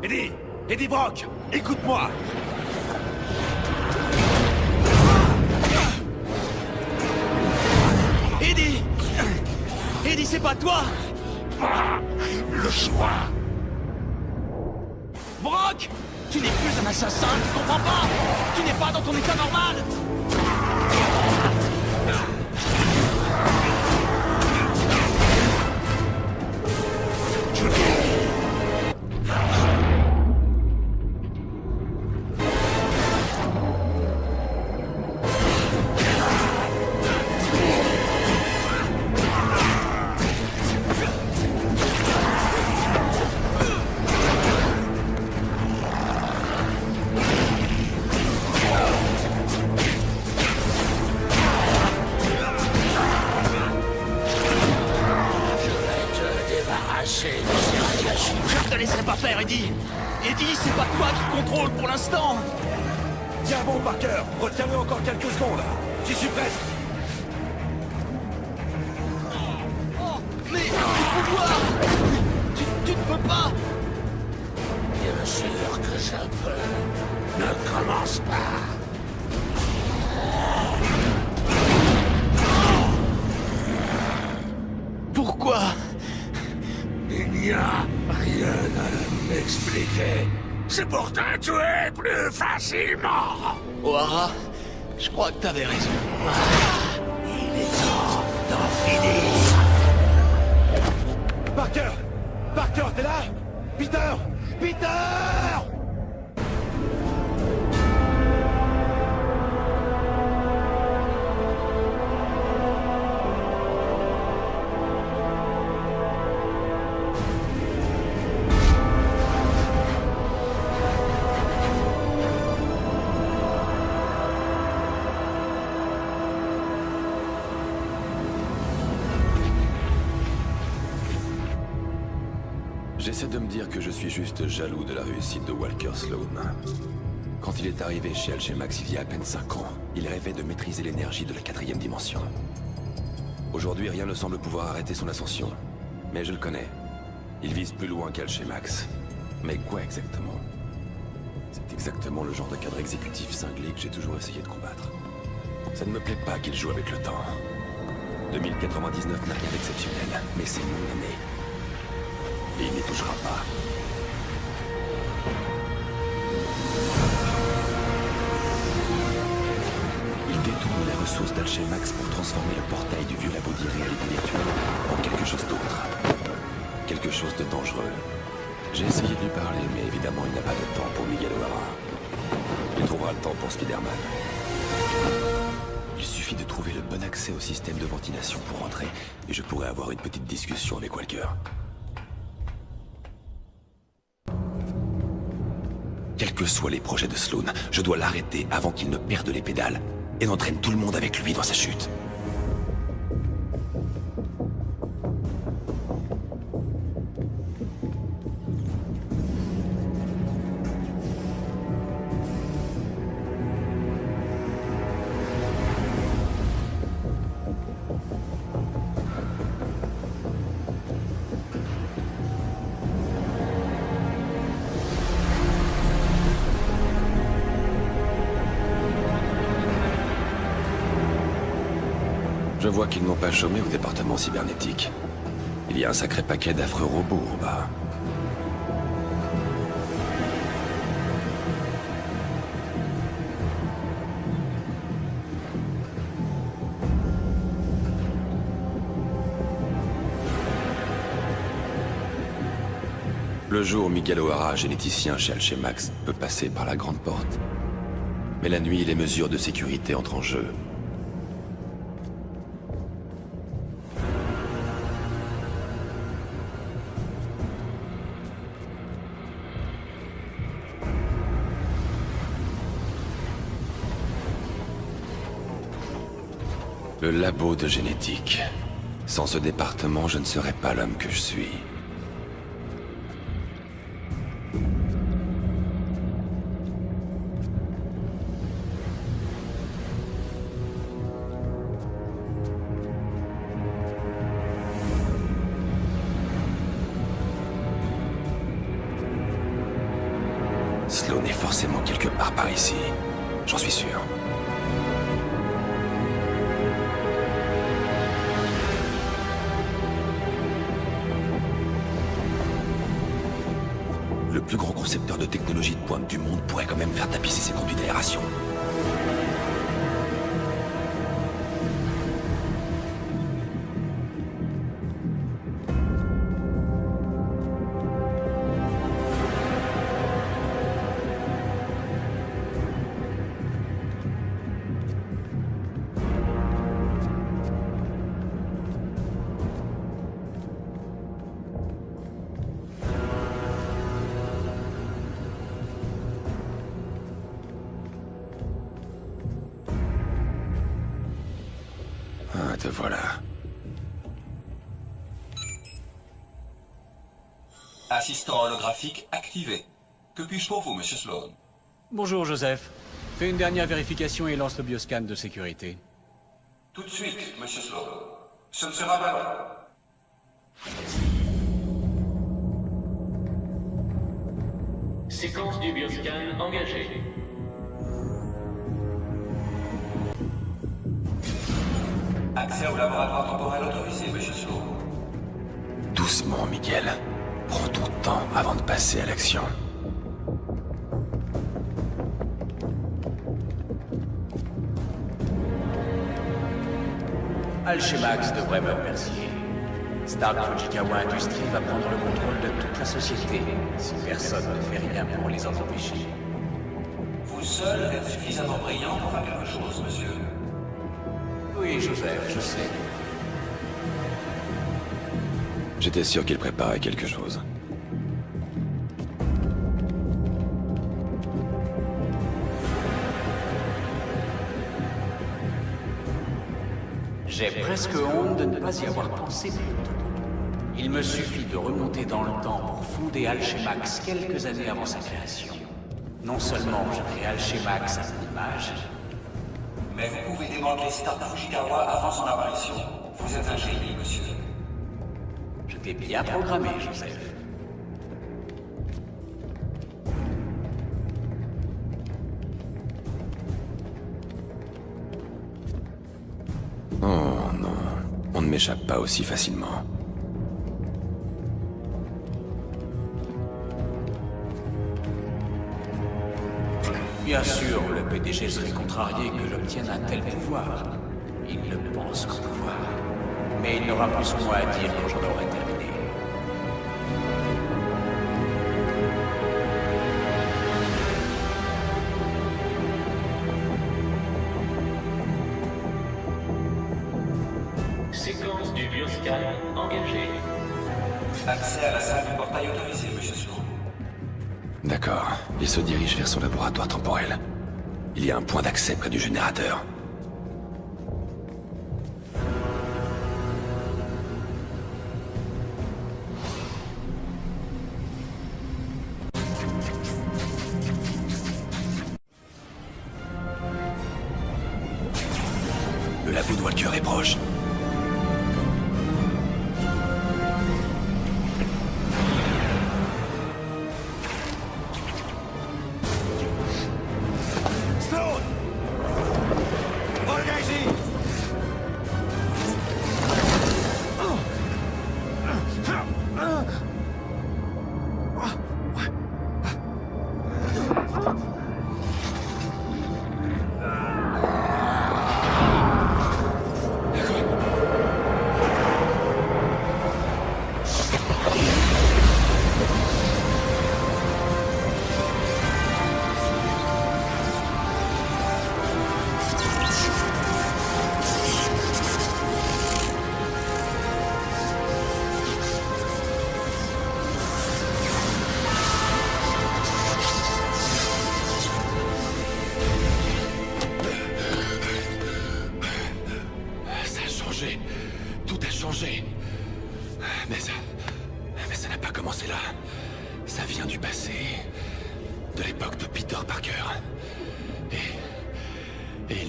Eddie! Eddie Brock! Écoute-moi! Eddie! Eddie, c'est pas toi! Le choix. Brock! Tu n'es plus un assassin, tu comprends pas? Tu n'es pas dans ton état normal! Je te laisserai pas faire, Eddie! Eddie, c'est pas toi qui contrôle pour l'instant! Tiens bon, Parker! Retiens-le encore quelques secondes! J'y suis presque! Oh, mais il faut voir! Tu ne peux pas! Bien sûr que je peux. Ne commence pas. Pourquoi? Il n'y a rien à m'expliquer. C'est pour te tuer plus facilement. O'Hara, je crois que t'avais raison. Il est temps d'en finir. Parker! Parker, t'es là? Peter! Peter! J'essaie de me dire que je suis juste jaloux de la réussite de Walker Sloan. Quand il est arrivé chez Alchemax il y a à peine 5 ans, il rêvait de maîtriser l'énergie de la 4e dimension. Aujourd'hui, rien ne semble pouvoir arrêter son ascension. Mais je le connais. Il vise plus loin qu'Alchemax. Mais quoi exactement? C'est exactement le genre de cadre exécutif cinglé que j'ai toujours essayé de combattre. Ça ne me plaît pas qu'il joue avec le temps. 2099 n'a rien d'exceptionnel, mais c'est mon année. Et il n'y touchera pas. Il détourne les ressources d'Alchemax pour transformer le portail du vieux labo d'irréalité virtuelle en quelque chose d'autre. Quelque chose de dangereux. J'ai essayé de lui parler, mais évidemment il n'a pas de temps pour Miguel O'Hara. Il trouvera le temps pour Spider-Man. Il suffit de trouver le bon accès au système de ventilation pour entrer, et je pourrai avoir une petite discussion avec Walker. Quels que soient les projets de Sloan, je dois l'arrêter avant qu'il ne perde les pédales et n'entraîne tout le monde avec lui dans sa chute. Je vois qu'ils n'ont pas chômé au département cybernétique. Il y a un sacré paquet d'affreux robots en bas. Le jour, Miguel O'Hara, généticien chez Alchemax, peut passer par la grande porte. Mais la nuit, les mesures de sécurité entrent en jeu. Le labo de génétique. Sans ce département, je ne serais pas l'homme que je suis. Sloan est forcément quelque part par ici. J'en suis sûr. Le plus grand concepteur de technologie de pointe du monde pourrait quand même faire tapisser ses conduits d'aération. Ah, te voilà. Assistant holographique activé. Que puis-je pour vous, monsieur Sloan? Bonjour Joseph. Fais une dernière vérification et lance le bioscan de sécurité. Tout de suite, monsieur Sloan. Ce ne sera pas long. Séquence du bioscan engagée. Accès au laboratoire temporel autorisé, monsieur Sloan. Doucement, Miguel. Prends ton temps avant de passer à l'action. Alchemax devrait me remercier. Stark Fujikawa Industries va prendre le contrôle de toute la société, si personne ne fait rien pour les en empêcher. Vous seul êtes suffisamment brillant pour faire quelque chose, monsieur. Oui, Joseph, je sais. J'étais sûr qu'il préparait quelque chose. J'ai presque honte de ne pas y avoir pensé plus tôt. Il me suffit de remonter dans le temps pour fonder Alchemax quelques années avant sa création. Non seulement je crée Alchemax à mon image, Mais vous pouvez démanteler Stark Fujikawa avant son apparition. Vous êtes un génie, monsieur. je t'ai bien programmé, Joseph. Oh non, on ne m'échappe pas aussi facilement. Bien sûr, le PDG serait contrarié que j'obtienne un tel pouvoir. Il ne pense qu'au pouvoir. Mais il n'aura plus son mot à dire quand j'en aurai terminé. Séquence du bioscan engagée. Accès à la salle du portail autorisé, monsieur Sloan. D'accord, il se dirige vers son laboratoire temporel. Il y a un point d'accès près du générateur. Le labo de Walker est proche. Sloan! Reviens ici! Ça a changé. Tout a changé. Mais ça n'a pas commencé là. Ça vient du passé. De l'époque de Peter Parker. Et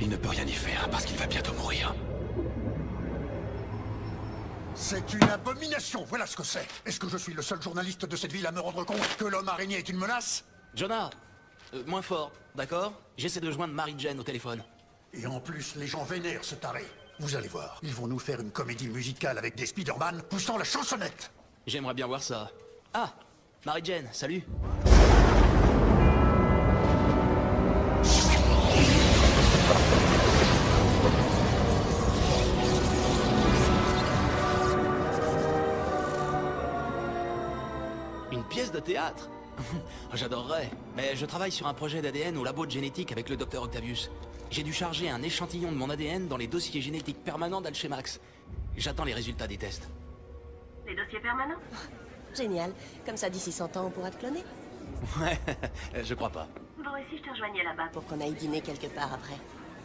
il ne peut rien y faire parce qu'il va bientôt mourir. C'est une abomination, voilà ce que c'est. Est-ce que je suis le seul journaliste de cette ville à me rendre compte que l'homme araignée est une menace? Jonah, moins fort, d'accord? J'essaie de joindre Mary-Jane au téléphone. Et en plus, les gens vénèrent ce taré. Vous allez voir, ils vont nous faire une comédie musicale avec des Spider-Man poussant la chansonnette. J'aimerais bien voir ça. Ah, Mary-Jane, salut. Une pièce de théâtre? J'adorerais, mais je travaille sur un projet d'ADN au labo de génétique avec le docteur Octavius. J'ai dû charger un échantillon de mon ADN dans les dossiers génétiques permanents d'Alchemax. J'attends les résultats des tests. Les dossiers permanents? Génial. Comme ça, d'ici 100 ans, on pourra te cloner. Ouais, je crois pas. Bon, et si je te rejoignais là-bas? Pour qu'on aille dîner quelque part après.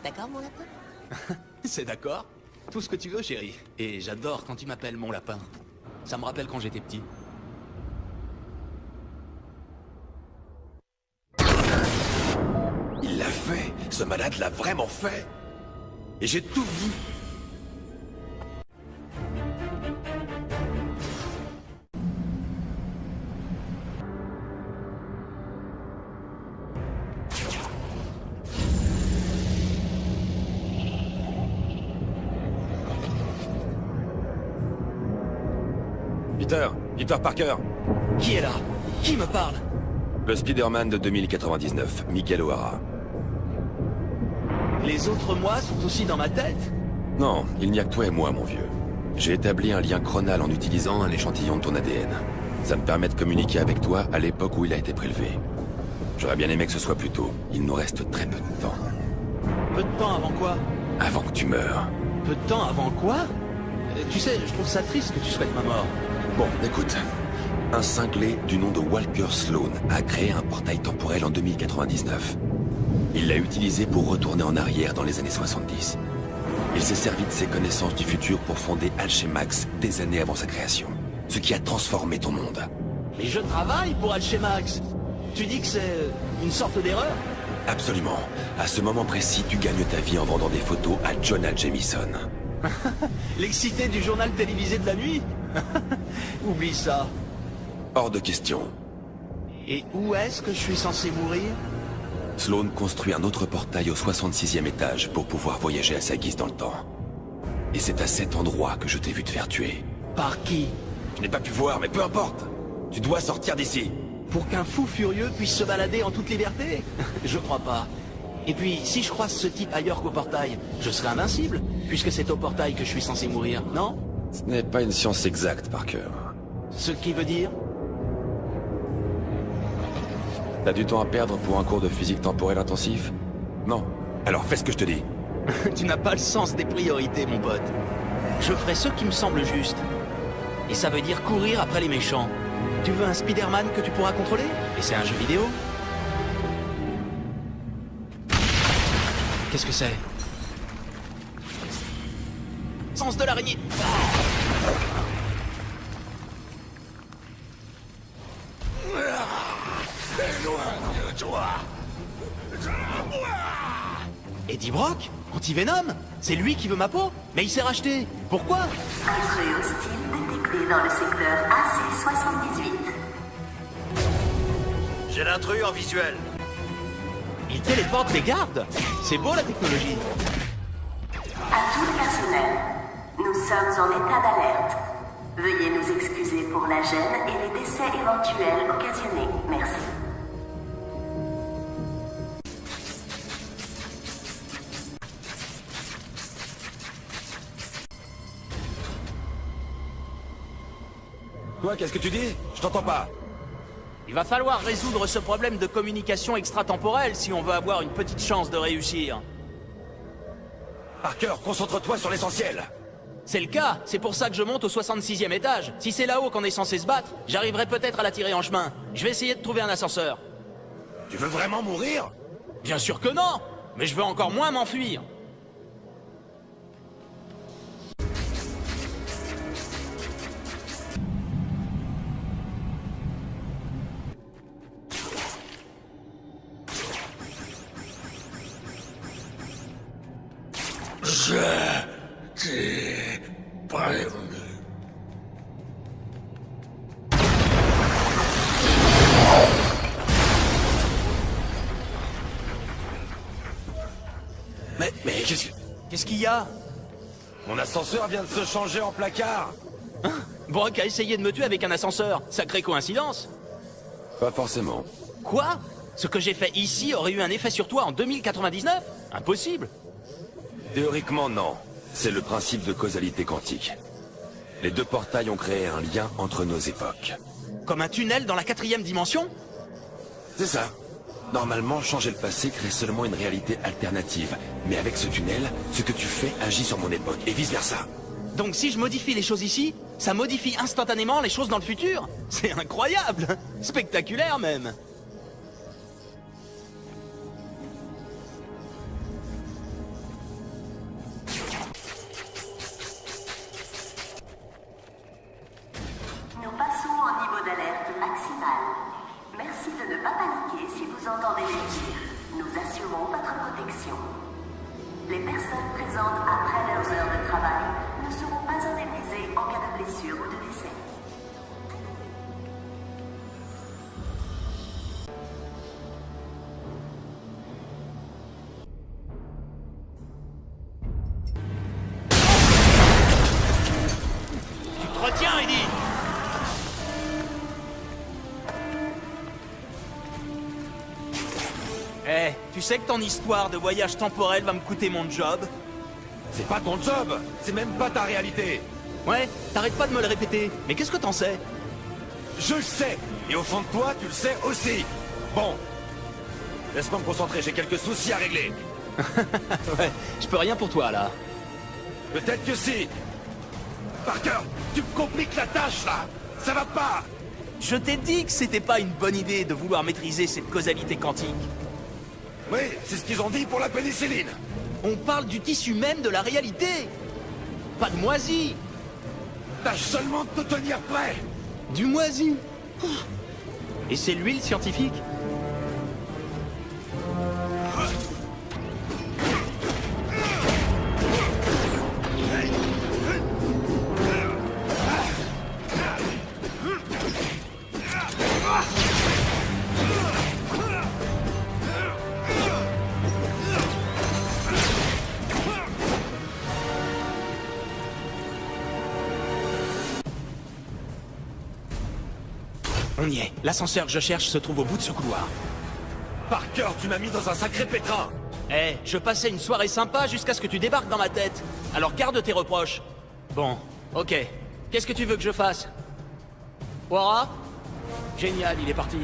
D'accord, mon lapin? C'est d'accord. Tout ce que tu veux, chérie. Et j'adore quand tu m'appelles mon lapin. Ça me rappelle quand j'étais petit. Il l'a fait. Ce malade l'a vraiment fait. Et j'ai tout vu. Peter Parker. Qui est là? Qui me parle? Le Spider-Man de 2099, Miguel O'Hara. Les autres mois sont aussi dans ma tête? Non, il n'y a que toi et moi, mon vieux. J'ai établi un lien chronal en utilisant un échantillon de ton ADN. Ça me permet de communiquer avec toi à l'époque où il a été prélevé. J'aurais bien aimé que ce soit plus tôt. Il nous reste très peu de temps. Peu de temps avant quoi? Avant que tu meurs. Peu de temps avant quoi? Tu sais, je trouve ça triste que tu souhaites ma mort. Bon, écoute. Un cinglé du nom de Walker Sloan a créé un portail temporel en 2099. Il l'a utilisé pour retourner en arrière dans les années 70. Il s'est servi de ses connaissances du futur pour fonder Alchemax des années avant sa création. Ce qui a transformé ton monde. Mais je travaille pour Alchemax. Tu dis que c'est une sorte d'erreur? Absolument. À ce moment précis, tu gagnes ta vie en vendant des photos à Jonah Jameson. L'excité du journal télévisé de la nuit? Oublie ça. Hors de question. Et où est-ce que je suis censé mourir? Sloan construit un autre portail au 66e étage pour pouvoir voyager à sa guise dans le temps. Et c'est à cet endroit que je t'ai vu te faire tuer. Par qui? Je n'ai pas pu voir, mais peu importe. Tu dois sortir d'ici. Pour qu'un fou furieux puisse se balader en toute liberté? Je crois pas. Et puis, si je croise ce type ailleurs qu'au portail, je serai invincible, puisque c'est au portail que je suis censé mourir, non? Ce n'est pas une science exacte, Parker. Ce qui veut dire? T'as du temps à perdre pour un cours de physique temporelle intensif? Non. Alors fais ce que je te dis. Tu n'as pas le sens des priorités, mon pote. Je ferai ce qui me semble juste. Et ça veut dire courir après les méchants. Tu veux un Spider-Man que tu pourras contrôler? Et c'est un jeu vidéo? Qu'est-ce que c'est? Sens de l'araignée! Éloigne-toi de moi! Eddie Brock? Anti-Venom? C'est lui qui veut ma peau? Mais il s'est racheté. Pourquoi? Intrus hostile détecté dans le secteur AC78. J'ai l'intrus en visuel. Il téléporte les gardes? C'est beau la technologie. À tout le personnel, nous sommes en état d'alerte. Veuillez nous excuser pour la gêne et les décès éventuels occasionnés. Merci. Toi, qu'est-ce que tu dis? Je t'entends pas. Il va falloir résoudre ce problème de communication extratemporelle si on veut avoir une petite chance de réussir. Parker, concentre-toi sur l'essentiel. C'est le cas, c'est pour ça que je monte au 66e étage. Si c'est là-haut qu'on est censé se battre, j'arriverai peut-être à la tirer en chemin. Je vais essayer de trouver un ascenseur. Tu veux vraiment mourir? Bien sûr que non, mais je veux encore moins m'enfuir. Je t'ai prévenu. Qu'est-ce qu'il y a? Mon ascenseur vient de se changer en placard. Brock a essayé de me tuer avec un ascenseur. Sacrée coïncidence. Pas forcément. Quoi? Ce que j'ai fait ici aurait eu un effet sur toi en 2099? Impossible. Théoriquement, non. C'est le principe de causalité quantique. Les deux portails ont créé un lien entre nos époques. Comme un tunnel dans la 4e dimension? C'est ça. Normalement, changer le passé crée seulement une réalité alternative. Mais avec ce tunnel, ce que tu fais agit sur mon époque, et vice-versa. Donc si je modifie les choses ici, ça modifie instantanément les choses dans le futur? C'est incroyable! Spectaculaire même! Nous passons au niveau d'alerte maximal. Merci de ne pas paniquer si vous entendez des tirs. Nous assurons votre protection. Les personnes présentes après leurs heures de travail ne seront pas indemnisées en cas de blessure ou de décès. Tu te retiens, Eddie! Eh, tu sais que ton histoire de voyage temporel va me coûter mon job? C'est pas ton job. C'est même pas ta réalité. Ouais, t'arrêtes pas de me le répéter. Mais qu'est-ce que t'en sais? Je le sais. Et au fond de toi, tu le sais aussi. Bon. Laisse-moi me concentrer, j'ai quelques soucis à régler. Ouais, je peux rien pour toi, là. Peut-être que si. Parker, tu me compliques la tâche, là. Ça va pas. Je t'ai dit que c'était pas une bonne idée de vouloir maîtriser cette causalité quantique. Oui, c'est ce qu'ils ont dit pour la pénicilline. On parle du tissu même de la réalité. Pas de moisi. Tâche seulement de te tenir prêt. Du moisi. Et c'est lui le scientifique? On y est. L'ascenseur que je cherche se trouve au bout de ce couloir. Parker, tu m'as mis dans un sacré pétrin. Eh, je passais une soirée sympa jusqu'à ce que tu débarques dans ma tête. Alors garde tes reproches. Bon, ok. Qu'est-ce que tu veux que je fasse? Wara? Génial, il est parti.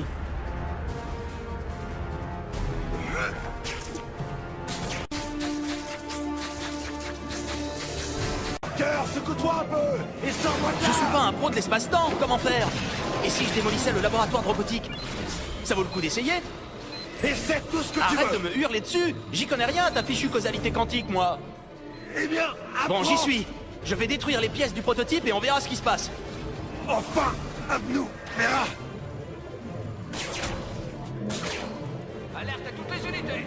Parker, secoue-toi un peu et sors-moi de là. Je suis pas un pro de l'espace-temps, comment faire? Et si je démolissais le laboratoire de robotique? Ça vaut le coup d'essayer? Essaie tout ce que tu Arrête veux. de me hurler dessus. J'y connais rien à ta fichue causalité quantique, moi. Eh bien, Bon, j'y apprends. suis. Je vais détruire les pièces du prototype et on verra ce qui se passe. Enfin, un de nous verra. Alerte à toutes les unités.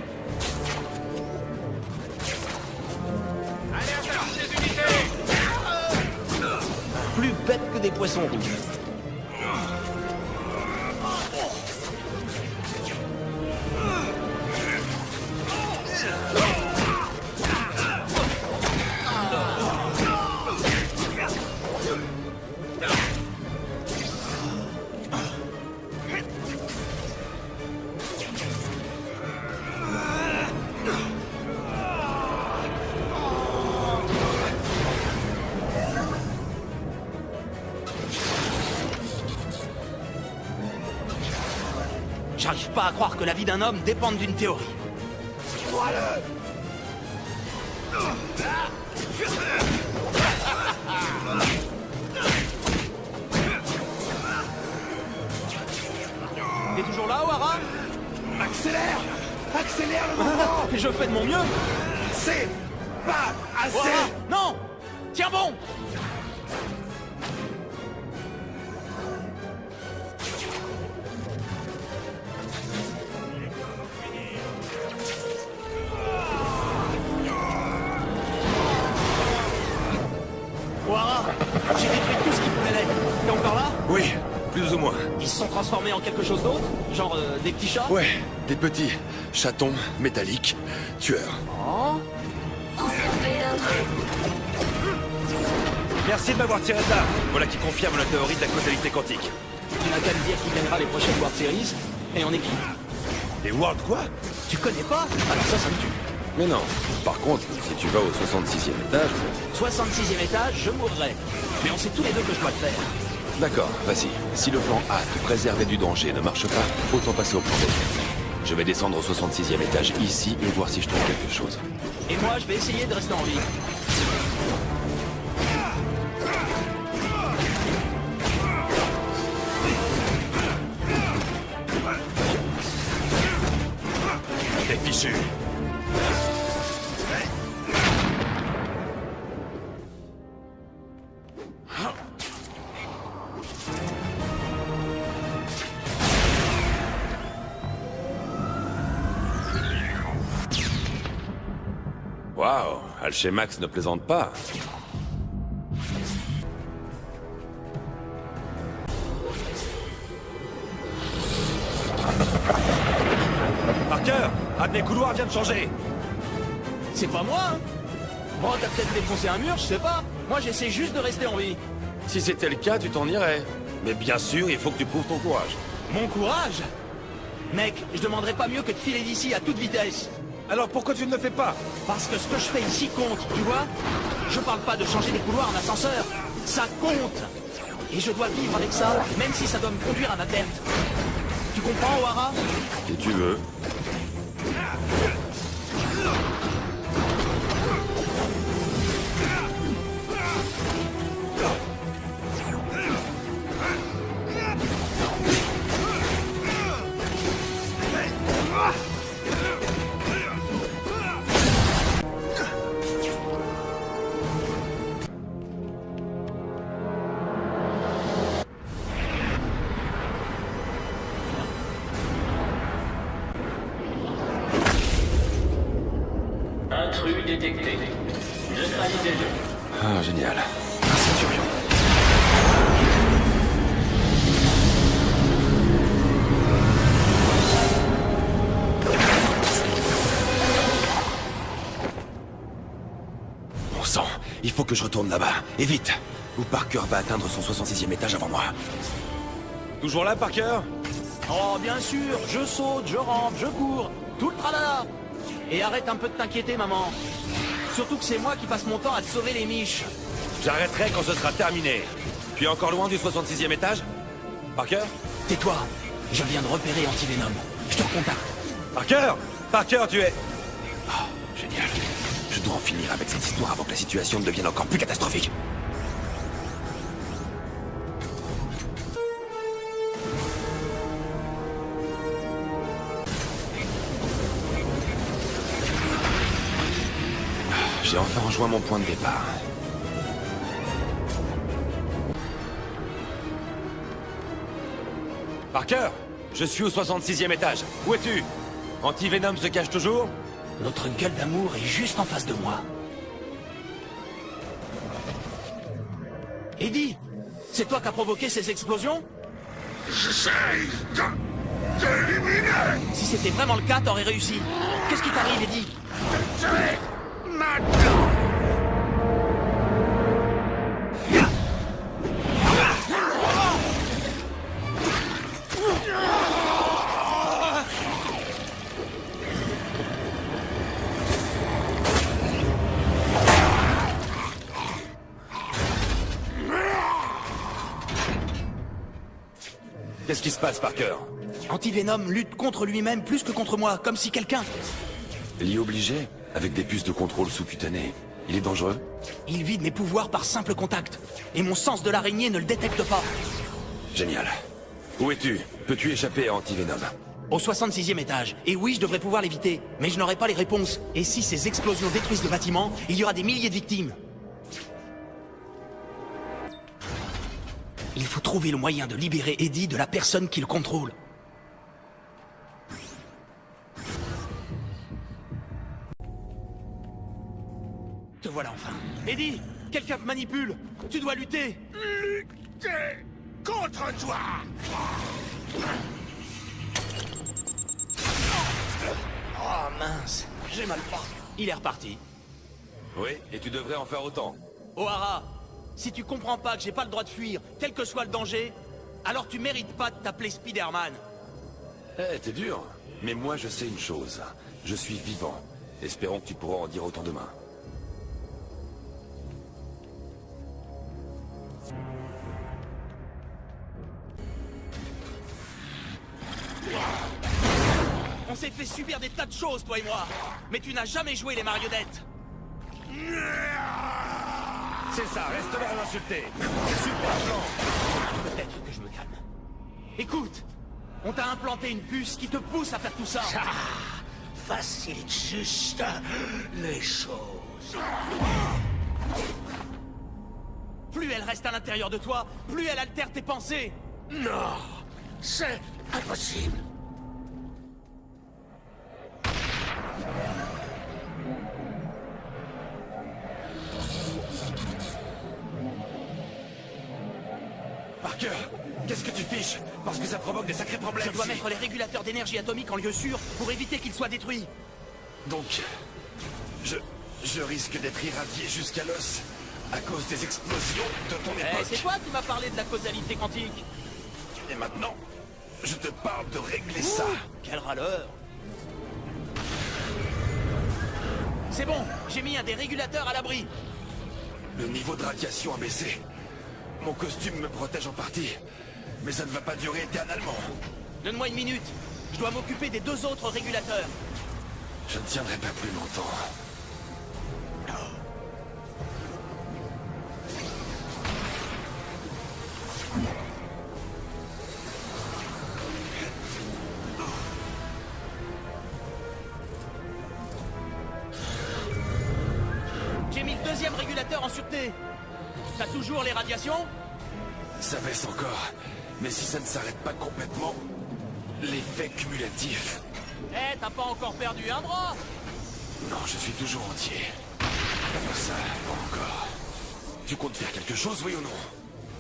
Alerte à toutes les unités. Plus bête que des poissons rouges. J'arrive pas à croire que la vie d'un homme dépende d'une théorie. T'es toujours là, O'Hara? Accélère. Accélère le mouvement. Je fais de mon mieux. C'est pas assez. O'Hara, non! Tiens bon! O'Hara, j'ai détruit tout ce qui pouvait l'être. T'es encore là? Oui, plus ou moins. Ils se sont transformés en quelque chose d'autre? Genre des petits chats? Ouais, des petits chatons métalliques, tueurs. Oh. Merci de m'avoir tiré de là. Voilà qui confirme la théorie de la causalité quantique. Tu n'as qu'à me dire qui gagnera les prochaines World Series, et on est qui? Les World quoi? Tu connais pas? Alors ça me tue. Mais non. Par contre, si tu vas au 66e étage... 66e étage, je mourrai. Mais on sait tous les deux que je dois le faire. D'accord, vas-y. Si le plan A, te préserver du danger, ne marche pas, autant passer au plan B. Je vais descendre au 66e étage ici et voir si je trouve quelque chose. Et moi, je vais essayer de rester en vie. T'es fichu. Waouh, Alchemax ne plaisante pas. Parker, un de mes couloirs vient de changer. C'est pas moi, hein? Bon, t'as peut-être défoncé un mur, je sais pas. Moi, j'essaie juste de rester en vie. Si c'était le cas, tu t'en irais. Mais bien sûr, il faut que tu prouves ton courage. Mon courage? Mec, je demanderais pas mieux que de filer d'ici à toute vitesse. Alors pourquoi tu ne le fais pas? Parce que ce que je fais ici compte, tu vois? Je parle pas de changer des couloirs en ascenseur. Ça compte. Et je dois vivre avec ça, même si ça doit me conduire à ma perte. Tu comprends, O'Hara? Si tu veux. Intrus détecté. Neutralisez-le. Ah, génial. Un centurion. Bon sang, il faut que je retourne là-bas. Et vite. Ou Parker va atteindre son 66e étage avant moi. Toujours là, Parker? Oh, bien sûr, je saute, je rampe, je cours, tout le tralala. Et arrête un peu de t'inquiéter, maman. Surtout que c'est moi qui passe mon temps à te sauver les miches. J'arrêterai quand ce sera terminé. Tu es encore loin du 66e étage? Parker? Tais-toi, je viens de repérer Antivenom. Je te recontacte. Parker? Parker, tu es... Oh, génial. Je dois en finir avec cette histoire avant que la situation ne devienne encore plus catastrophique. J'ai enfin rejoint mon point de départ. Parker? Je suis au 66e étage. Où es-tu? Antivenom se cache toujours? Notre gueule d'amour est juste en face de moi. Eddie, c'est toi qui as provoqué ces explosions? J'essaye d'éliminer. Si c'était vraiment le cas, t'aurais réussi. Qu'est-ce qui t'arrive, Eddie? Maintenant. Qu'est-ce qui se passe, Parker? Antivenom lutte contre lui-même plus que contre moi, comme si quelqu'un... L'y obliger? Avec des puces de contrôle sous-cutanées. Il est dangereux? Il vide mes pouvoirs par simple contact. Et mon sens de l'araignée ne le détecte pas. Génial. Où es-tu? Peux-tu échapper à Antivenom? Au 66e étage. Et oui, je devrais pouvoir l'éviter. Mais je n'aurai pas les réponses. Et si ces explosions détruisent le bâtiment, il y aura des milliers de victimes. Il faut trouver le moyen de libérer Eddie de la personne qui le contrôle. Te voilà enfin. Eddie, quelqu'un te manipule. Tu dois lutter. Lutter contre toi. Oh mince, j'ai mal parti. Il est reparti. Oui, et tu devrais en faire autant. O'Hara, si tu comprends pas que j'ai pas le droit de fuir, quel que soit le danger, alors tu mérites pas de t'appeler Spider-Man. Eh, t'es dur. Mais moi, je sais une chose. Je suis vivant. Espérons que tu pourras en dire autant demain. On s'est fait subir des tas de choses, toi et moi. Mais tu n'as jamais joué les marionnettes. C'est ça, reste là à l'insulter. Super plan. Peut-être que je me calme. Écoute, on t'a implanté une puce qui te pousse à faire tout ça. Ça facilite juste les choses. Plus elle reste à l'intérieur de toi, plus elle altère tes pensées. Non, c'est impossible. Parker, qu'est-ce que tu fiches? Parce que ça provoque des sacrés problèmes. Je dois ici. mettre les régulateurs d'énergie atomique en lieu sûr pour éviter qu'ils soient détruits. Donc, je risque d'être irradié jusqu'à l'os à cause des explosions de ton époque. C'est toi qui m'as parlé de la causalité quantique. Et maintenant, je te parle de régler ça. Quel râleur. C'est bon, j'ai mis un des régulateurs à l'abri. Le niveau de radiation a baissé. Mon costume me protège en partie, mais ça ne va pas durer éternellement. Donne-moi une minute. Je dois m'occuper des 2 autres régulateurs. Je ne tiendrai pas plus longtemps. J'ai mis le 2e régulateur en sûreté. T'as toujours les radiations? Ça baisse encore, mais si ça ne s'arrête pas complètement, l'effet cumulatif. Eh, t'as pas encore perdu un bras? Non, je suis toujours entier. Ça, pas encore. Tu comptes faire quelque chose, oui ou non?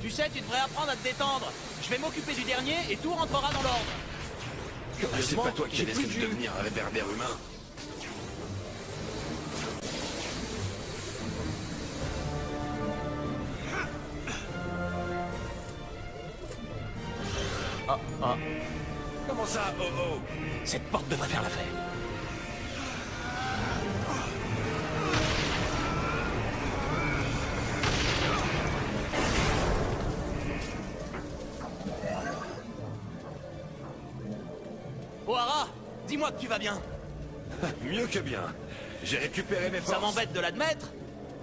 Tu sais, tu devrais apprendre à te détendre. Je vais m'occuper du dernier et tout rentrera dans l'ordre. C'est pas toi qui j'ai risques plus de de jus. devenir un réverbère humain. Comment ça, oh oh? Cette porte devrait faire l'affaire. O'Hara, dis-moi que tu vas bien. Mieux que bien. J'ai récupéré mes forces. Ça m'embête de l'admettre,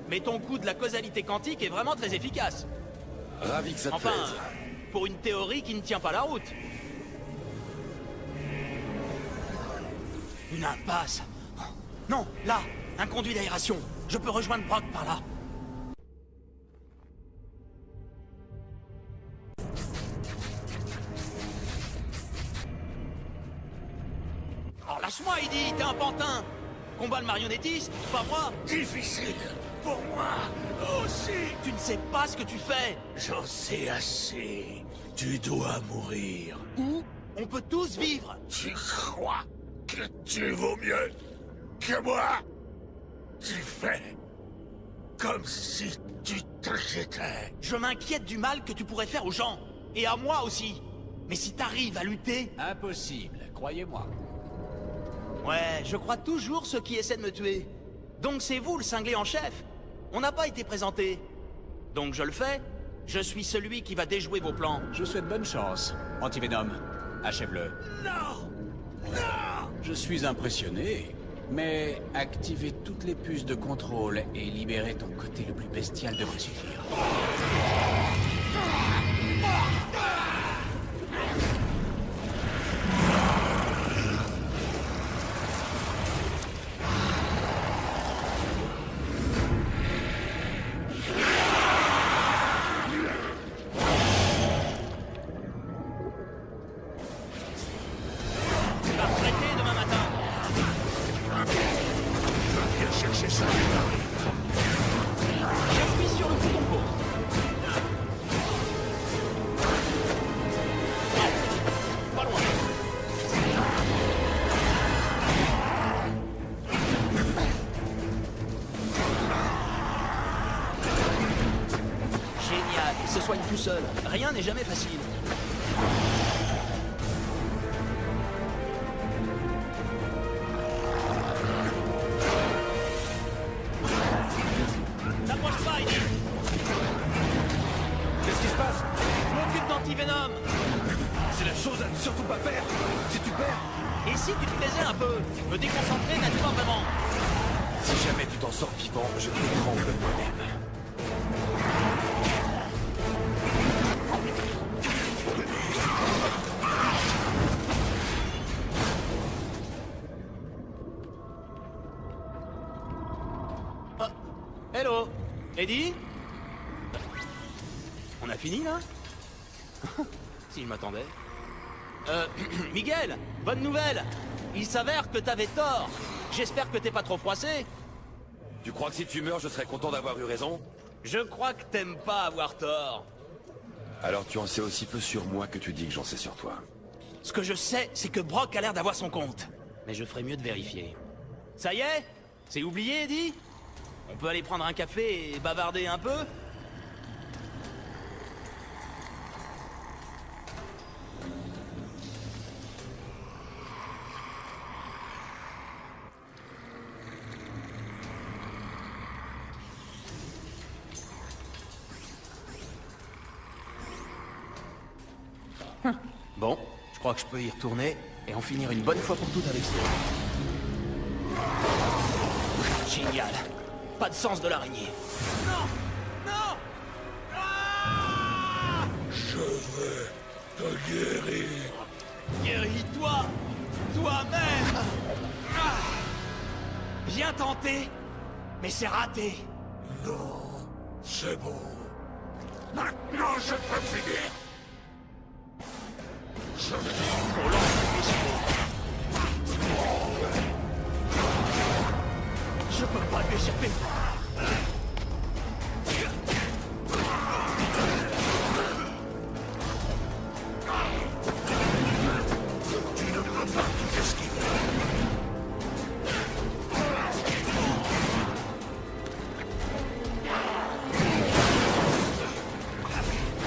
mais ton coup de la causalité quantique est vraiment très efficace. Ravi que ça te Enfin, plaise. pour une théorie qui ne tient pas la route. Une impasse. Non, là, un conduit d'aération. Je peux rejoindre Brock par là. Oh, lâche-moi, Eddie, t'es un pantin. Combat le marionnettiste, pas moi. Difficile pour moi aussi. Tu ne sais pas ce que tu fais. J'en sais assez. Tu dois mourir. Ou on peut tous vivre. Tu crois que tu vaux mieux que moi? Tu fais comme si tu t'inquiétais. Je m'inquiète du mal que tu pourrais faire aux gens. Et à moi aussi. Mais si t'arrives à lutter... Impossible, croyez-moi. Ouais, je crois toujours ceux qui essaient de me tuer. Donc c'est vous le cinglé en chef. On n'a pas été présenté. Donc je le fais. Je suis celui qui va déjouer vos plans. Je souhaite bonne chance. Antivenom, achève-le. Non! Non! Je suis impressionné, mais activer toutes les puces de contrôle et libérer ton côté le plus bestial devrait suffire. Tu vas retraiter demain matin. Viens chercher ça. J'appuie sur le bouton pause. Rien n'est jamais facile. N'approche pas, Eddie. Qu'est-ce qui se passe? Je m'occupe d'antivenom. C'est la chose à ne surtout pas faire. Si tu perds, Et si tu te plaisais un peu? Me déconcentrer n'aide pas vraiment. si jamais tu t'en sors vivant, je t'étrangle moi-même. Hello, Eddie? On a fini là? S'il m'attendait. Miguel, bonne nouvelle! Il s'avère que t'avais tort. J'espère que t'es pas trop froissé. Tu crois que si tu meurs, je serais content d'avoir eu raison? Je crois que t'aimes pas avoir tort. Alors tu en sais aussi peu sur moi que tu dis que j'en sais sur toi. Ce que je sais, c'est que Brock a l'air d'avoir son compte. Mais je ferais mieux de vérifier. Ça y est? C'est oublié, Eddie? On peut aller prendre un café et bavarder un peu? Bon, je crois que je peux y retourner et en finir une bonne fois pour toutes avec ça. Génial. Pas de sens de l'araignée. Non! Non! Ah! Je vais te guérir. Guéris-toi! Toi-même! Ah! Bien tenté, mais c'est raté. Non, c'est bon. Maintenant, je peux finir. Je vais... Trop lent pour m'échapper. Je peux pas lui échapper. Tu ne peux pas tout esquiver.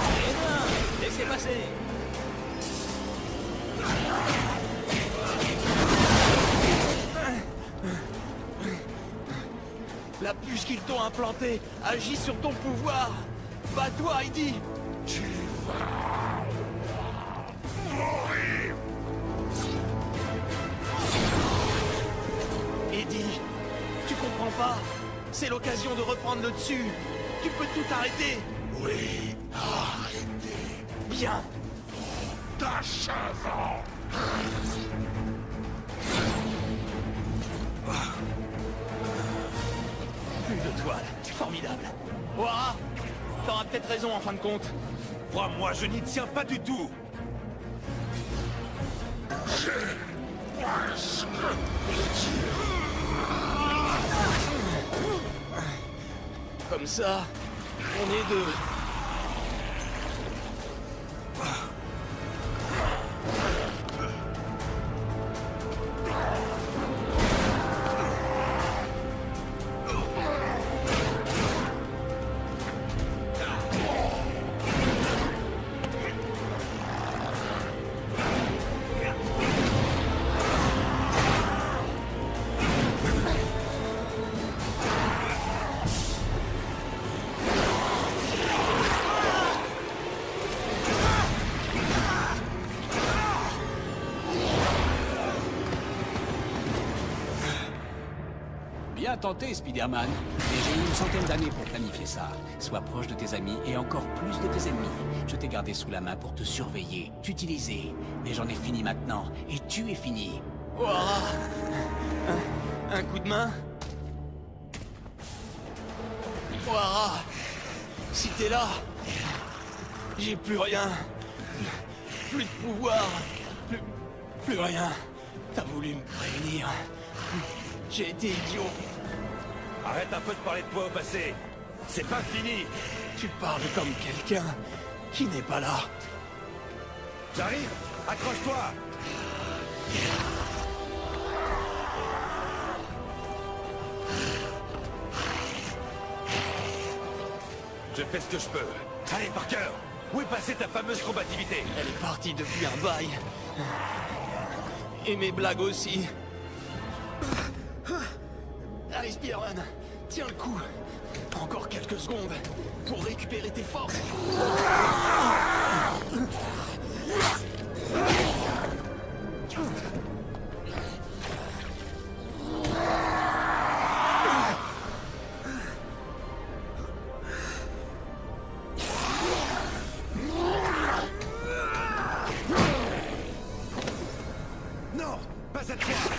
Eh bien, laissez passer. La puce qu'ils t'ont implantée agit sur ton pouvoir. Bats-toi, Heidi. Tu vas mourir. Eddie, tu comprends pas? C'est l'occasion de reprendre le dessus. Tu peux tout arrêter. Oui, arrêtez. Bien. T'achevant. Plus de toile. Formidable. Ouah, t'auras peut-être raison en fin de compte. Crois-moi, je n'y tiens pas du tout. Comme ça, on est deux. Bien tenté, Spider-Man. Mais j'ai eu une centaine d'années pour planifier ça. Sois proche de tes amis et encore plus de tes ennemis. Je t'ai gardé sous la main pour te surveiller, t'utiliser. Mais j'en ai fini maintenant, et tu es fini. Ouah, un coup de main. Ouah, si t'es là, j'ai plus rien. Plus de pouvoir. Plus rien. T'as voulu me prévenir. J'ai été idiot. Arrête un peu de parler de toi au passé. C'est pas fini. Tu parles comme quelqu'un qui n'est pas là. J'arrive. Accroche-toi. Je fais ce que je peux. Allez, Parker. Où est passée ta fameuse combativité? Elle est partie depuis un bail. Et mes blagues aussi. Allez, Spider-Man, tiens le coup. Encore quelques secondes pour récupérer tes forces. Non, pas cette fois.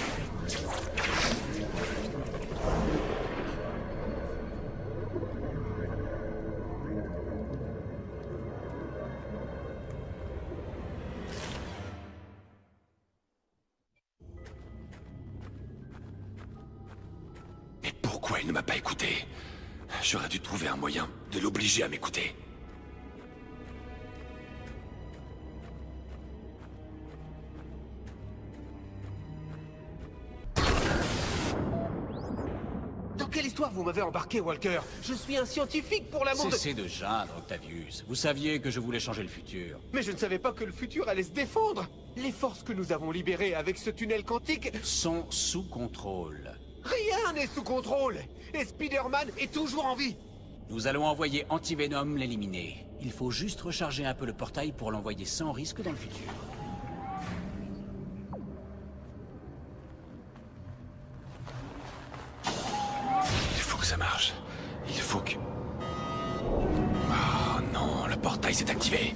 Mais pourquoi il ne m'a pas écouté? J'aurais dû trouver un moyen de l'obliger à m'écouter. Dans quelle histoire vous m'avez embarqué, Walker? Je suis un scientifique, pour l'amour de... Cessez de geindre, Octavius. Vous saviez que je voulais changer le futur. Mais je ne savais pas que le futur allait se défendre. Les forces que nous avons libérées avec ce tunnel quantique... Sont sous contrôle. Rien n'est sous contrôle. Et Spider-Man est toujours en vie. Nous allons envoyer Antivenom l'éliminer. Il faut juste recharger un peu le portail pour l'envoyer sans risque dans le futur. Il faut que ça marche. Il faut que... Oh non, le portail s'est activé.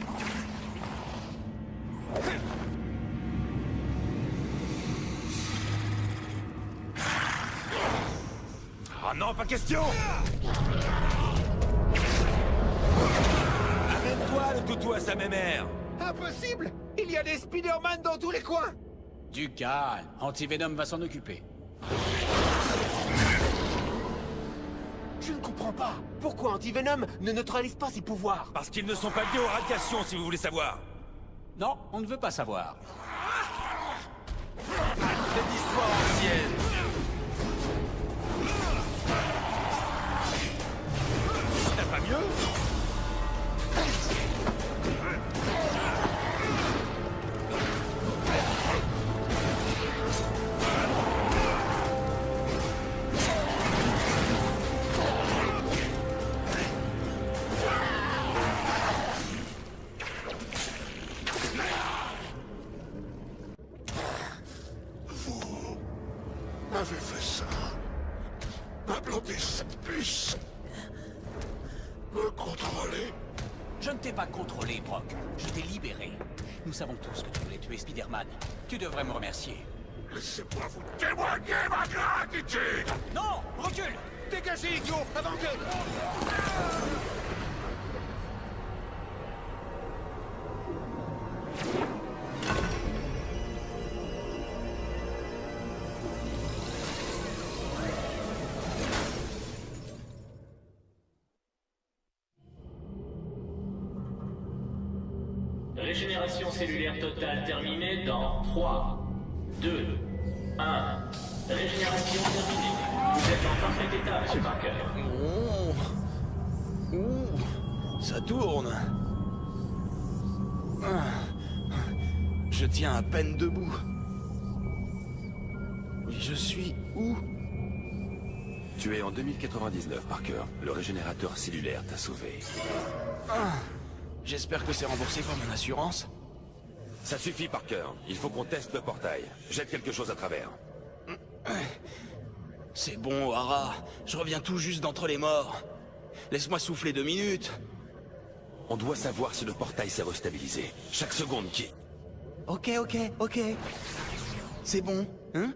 Oh non, pas question! Amène-toi le toutou à sa mémère! Impossible. Il y a des Spider-Man dans tous les coins. Du calme. Antivenom va s'en occuper. Je ne comprends pas. Pourquoi Antivenom ne neutralise pas ses pouvoirs? Parce qu'ils ne sont pas liés aux radiations, si vous voulez savoir. Non, on ne veut pas savoir. C'est d'histoire ancienne. T'as pas mieux? M'avez fait ça. M'a planté cette puce. Me contrôler. Je ne t'ai pas contrôlé, Brock. Je t'ai libéré. Nous savons tous que tu voulais tuer Spider-Man. Tu devrais me remercier. Laissez-moi vous témoigner ma gratitude. Non! Recule! Dégagez, idiot, avant que... Régénération cellulaire totale terminée dans 3, 2, 1. Régénération terminée. Vous êtes en parfait état, Monsieur Parker. Ça tourne. Je tiens à peine debout. Mais je suis où? Tu es en 2099, Parker. Le régénérateur cellulaire t'a sauvé. J'espère que c'est remboursé par mon assurance. Ça suffit, Parker. Il faut qu'on teste le portail. Jette quelque chose à travers. C'est bon, O'Hara. Je reviens tout juste d'entre les morts. Laisse-moi souffler 2 minutes. On doit savoir si le portail s'est restabilisé. Chaque seconde qui... Ok. C'est bon, hein?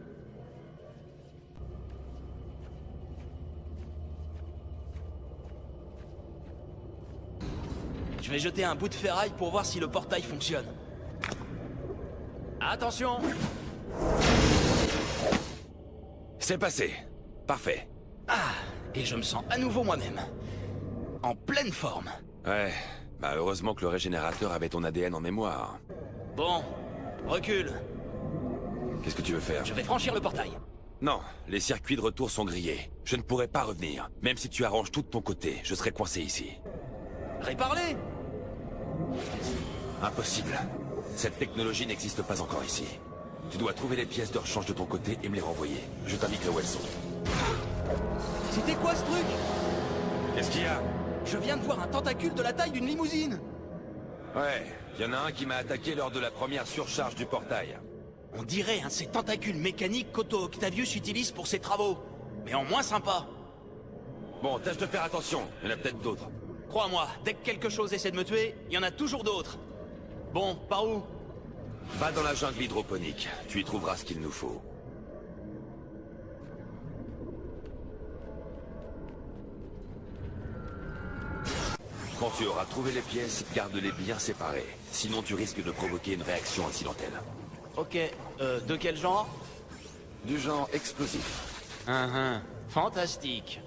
Je vais jeter un bout de ferraille pour voir si le portail fonctionne. Attention! C'est passé. Parfait. Ah, et je me sens à nouveau moi-même. En pleine forme. Ouais, bah heureusement que le régénérateur avait ton ADN en mémoire. Bon, recule. Qu'est-ce que tu veux faire? Je vais franchir le portail. Non, les circuits de retour sont grillés. Je ne pourrai pas revenir. Même si tu arranges tout de ton côté, je serai coincé ici. Répare-les! Impossible. Cette technologie n'existe pas encore ici. Tu dois trouver les pièces de rechange de ton côté et me les renvoyer. Je t'indiquerai où elles sont. C'était quoi ce truc? Qu'est-ce qu'il y a? Je viens de voir un tentacule de la taille d'une limousine. Ouais, il y en a un qui m'a attaqué lors de la première surcharge du portail. On dirait un de ces tentacules mécaniques qu'Otto Octavius utilise pour ses travaux. Mais en moins sympa. Bon, tâche de faire attention, il y en a peut-être d'autres. Crois-moi, dès que quelque chose essaie de me tuer, il y en a toujours d'autres. Bon, par où? Va dans la jungle hydroponique, tu y trouveras ce qu'il nous faut. Quand tu auras trouvé les pièces, garde-les bien séparées. Sinon tu risques de provoquer une réaction accidentelle. Ok, de quel genre? Du genre explosif. Fantastique.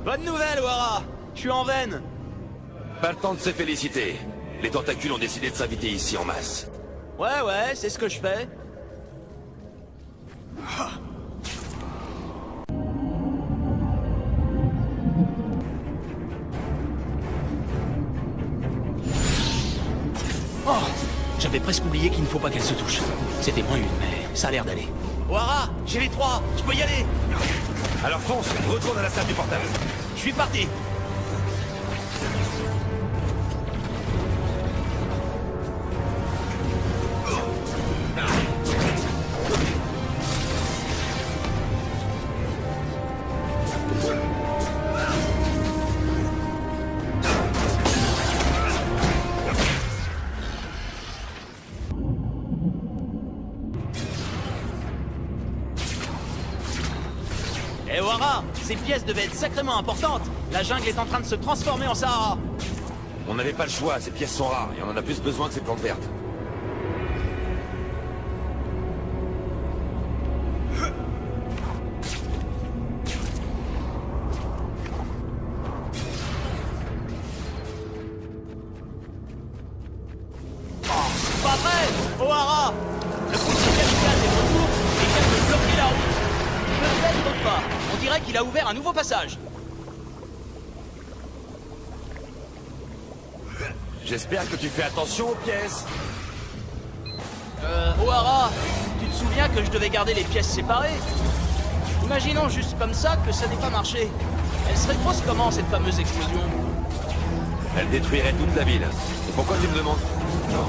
Bonne nouvelle, Wara! Je suis en veine! Pas le temps de se féliciter. Les tentacules ont décidé de s'inviter ici en masse. Ouais, c'est ce que je fais. Oh! J'avais presque oublié qu'il ne faut pas qu'elle se touche. C'était moins une, mais ça a l'air d'aller. Wara! J'ai les trois! Je peux y aller! Alors fonce, retourne à la salle du portail. Je suis parti! Eh Wara, ces pièces devaient être sacrément importantes. La jungle est en train de se transformer en Sahara. On n'avait pas le choix, ces pièces sont rares et on en a plus besoin que ces plantes vertes. Pas vrai, O'Hara! Le policier capitaine est de retour et vient de bloquer la route. Peut-être pas. On dirait qu'il a ouvert un nouveau passage. J'espère que tu fais attention aux pièces. O'Hara, tu te souviens que je devais garder les pièces séparées? Imaginons juste comme ça que ça n'ait pas marché. Elle serait grosse comment, cette fameuse explosion? Elle détruirait toute la ville. Et pourquoi tu me demandes? Non,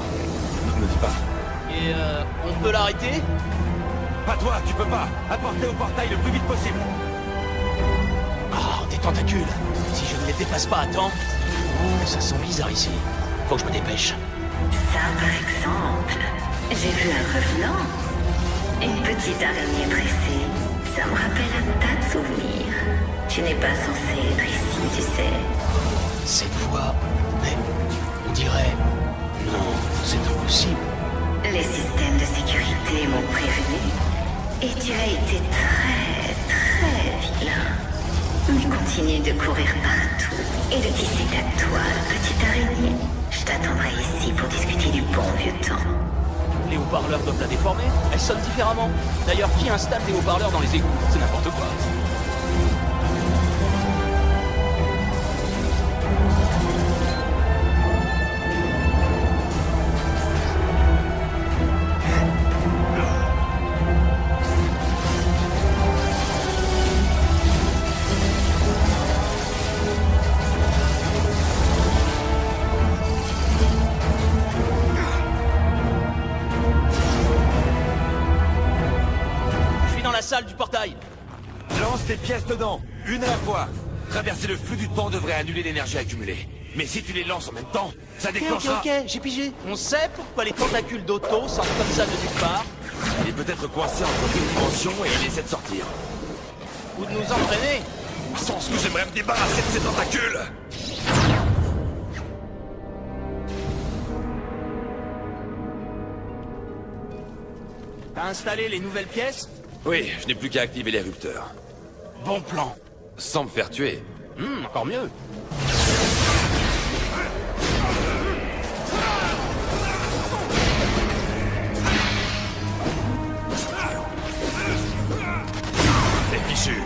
ne me dis pas. Et on peut l'arrêter? Pas toi, tu peux pas. Apportez au portail le plus vite possible. Ah, des tentacules. Si je ne les dépasse pas à temps... Oh, ça sent bizarre ici. Faut que je me dépêche. Ça, par exemple, j'ai vu un revenant. Une petite araignée pressée. Ça me rappelle un tas de souvenirs. Tu n'es pas censé être ici, tu sais. Cette fois... Mais... on dirait... Non, c'est impossible. Les systèmes de sécurité m'ont prévenu. Et tu as été très vilain. Mais continue de courir partout et de tisser ta toile, petite araignée. Je t'attendrai ici pour discuter du bon vieux temps. Les haut-parleurs doivent la déformer. Elle sonne différemment. D'ailleurs, qui installe des haut-parleurs dans les égouts? C'est n'importe quoi. salle du portail. Lance tes pièces dedans, une à la fois. Traverser le flux du temps devrait annuler l'énergie accumulée. Mais si tu les lances en même temps, ça déclenchera... Ok, j'ai pigé. On sait pourquoi les tentacules d'Otto sortent comme ça de nulle part. Il est peut-être coincé entre deux dimensions et il essaie de sortir. Ou de nous entraîner. Sens que j'aimerais me débarrasser de ces tentacules. T'as installé les nouvelles pièces? Oui, je n'ai plus qu'à activer l'érupteur. Bon plan. Sans me faire tuer. Encore mieux. C'est fichu.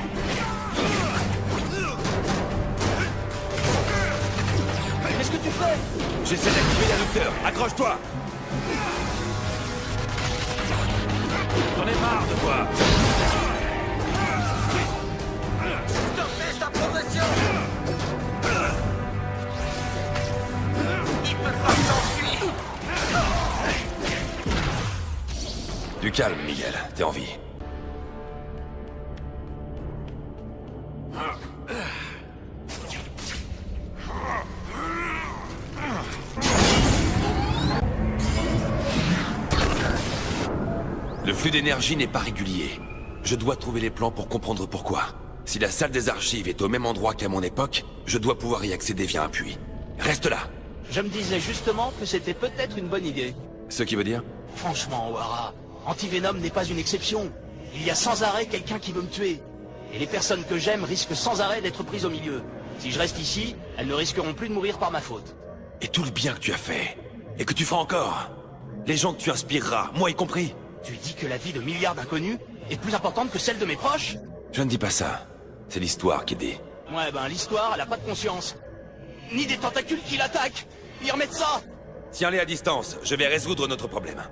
Qu'est-ce que tu fais? J'essaie d'activer l'érupteur. Accroche-toi. J'en ai marre de toi. Stoppez sa progression. Il peut pas s'enfuir. Du calme, Miguel. T'es en vie. Le flux d'énergie n'est pas régulier. Je dois trouver les plans pour comprendre pourquoi. Si la salle des archives est au même endroit qu'à mon époque, je dois pouvoir y accéder via un puits. Reste là. Je me disais justement que c'était peut-être une bonne idée. Ce qui veut dire? Franchement, O'Hara, Antivenom n'est pas une exception. Il y a sans arrêt quelqu'un qui veut me tuer. Et les personnes que j'aime risquent sans arrêt d'être prises au milieu. Si je reste ici, elles ne risqueront plus de mourir par ma faute. Et tout le bien que tu as fait. Et que tu feras encore. Les gens que tu inspireras, moi y compris. Tu dis que la vie de milliards d'inconnus est plus importante que celle de mes proches? Je ne dis pas ça. C'est l'histoire qui dit. Ouais, ben l'histoire, elle a pas de conscience. Ni des tentacules qui l'attaquent. Ils remettent ça. Tiens-les à distance. Je vais résoudre notre problème.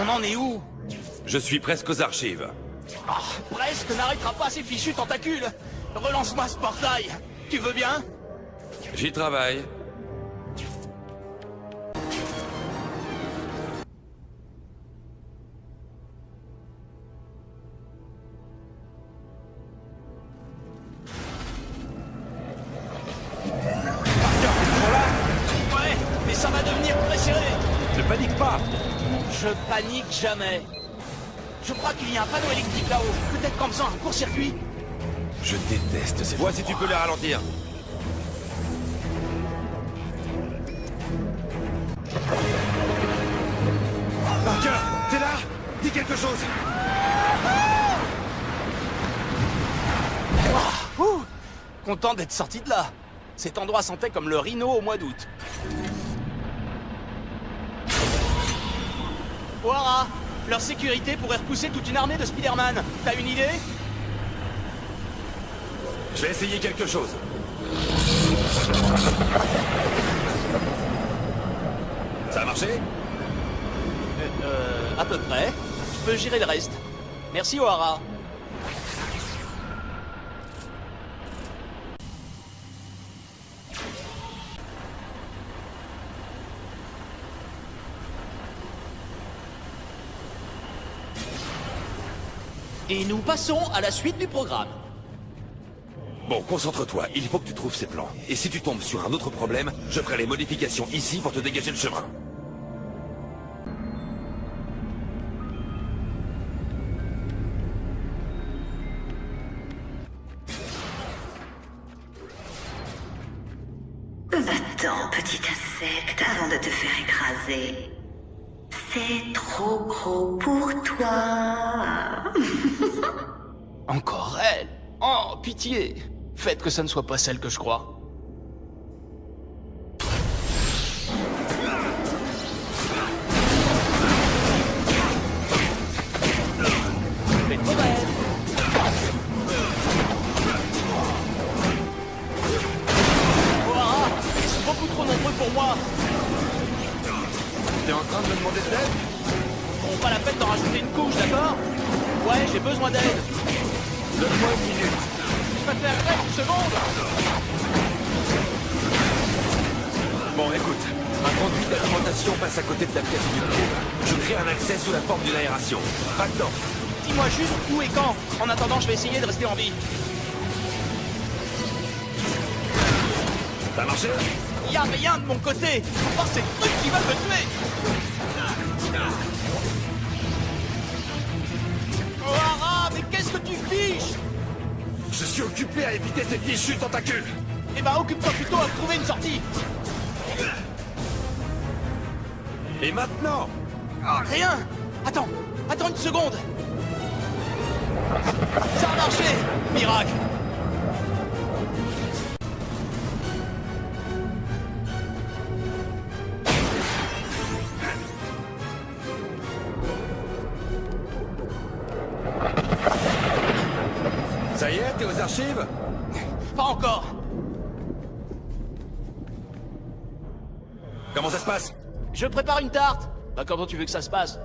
On en est où? Je suis presque aux archives. Ah, presque n'arrêtera pas ces fichus tentacules. Relance-moi ce portail. Tu veux bien? J'y travaille. Ouais, mais ça va devenir très serré. Ne panique pas. Je panique jamais. Je crois qu'il y a un panneau électrique là-haut. Peut-être qu'en faisant un court-circuit. Je déteste ces... Vois si tu peux les ralentir. Parker, t'es là? Dis quelque chose. Ouh, content d'être sorti de là. Cet endroit sentait comme le rhino au mois d'août. O'Hara, leur sécurité pourrait repousser toute une armée de Spider-Man. T'as une idée? Je vais essayer quelque chose. Ça a marché? À peu près. Je peux gérer le reste. Merci, O'Hara. Et nous passons à la suite du programme. Bon, concentre-toi, il faut que tu trouves ces plans. Et si tu tombes sur un autre problème, je ferai les modifications ici pour te dégager le chemin. Va-t'en, petit insecte, avant de te faire écraser. C'est trop gros pour toi. Encore elle? Oh, pitié. Faites que ça ne soit pas celle que je crois. Faites vos rêves. O'Hara, ils sont beaucoup trop nombreux pour moi. demander de l'aide? Prends pas la peine d'en rajouter une couche, d'accord? Ouais, j'ai besoin d'aide. Donne-moi une minute. Je préfère une seconde. Bon, écoute. Un conduit d'alimentation passe à côté de la pièce du cube. Je crée un accès sous la forme d'une aération. Pas dedans. Dis-moi juste où et quand. En attendant, je vais essayer de rester en vie. Ça a marché? Y a rien de mon côté. Oh, c'est le truc qui va me tuer. Oh, Ara, mais qu'est-ce que tu fiches? Je suis occupé à éviter ces fichus tentacules. Eh ben, occupe-toi plutôt à trouver une sortie. Et maintenant? Oh, rien. Attends une seconde. Ça a marché. Miracle. Ça y est, t'es aux archives? Pas encore. Comment ça se passe? Je prépare une tarte. Bah, comment tu veux que ça se passe?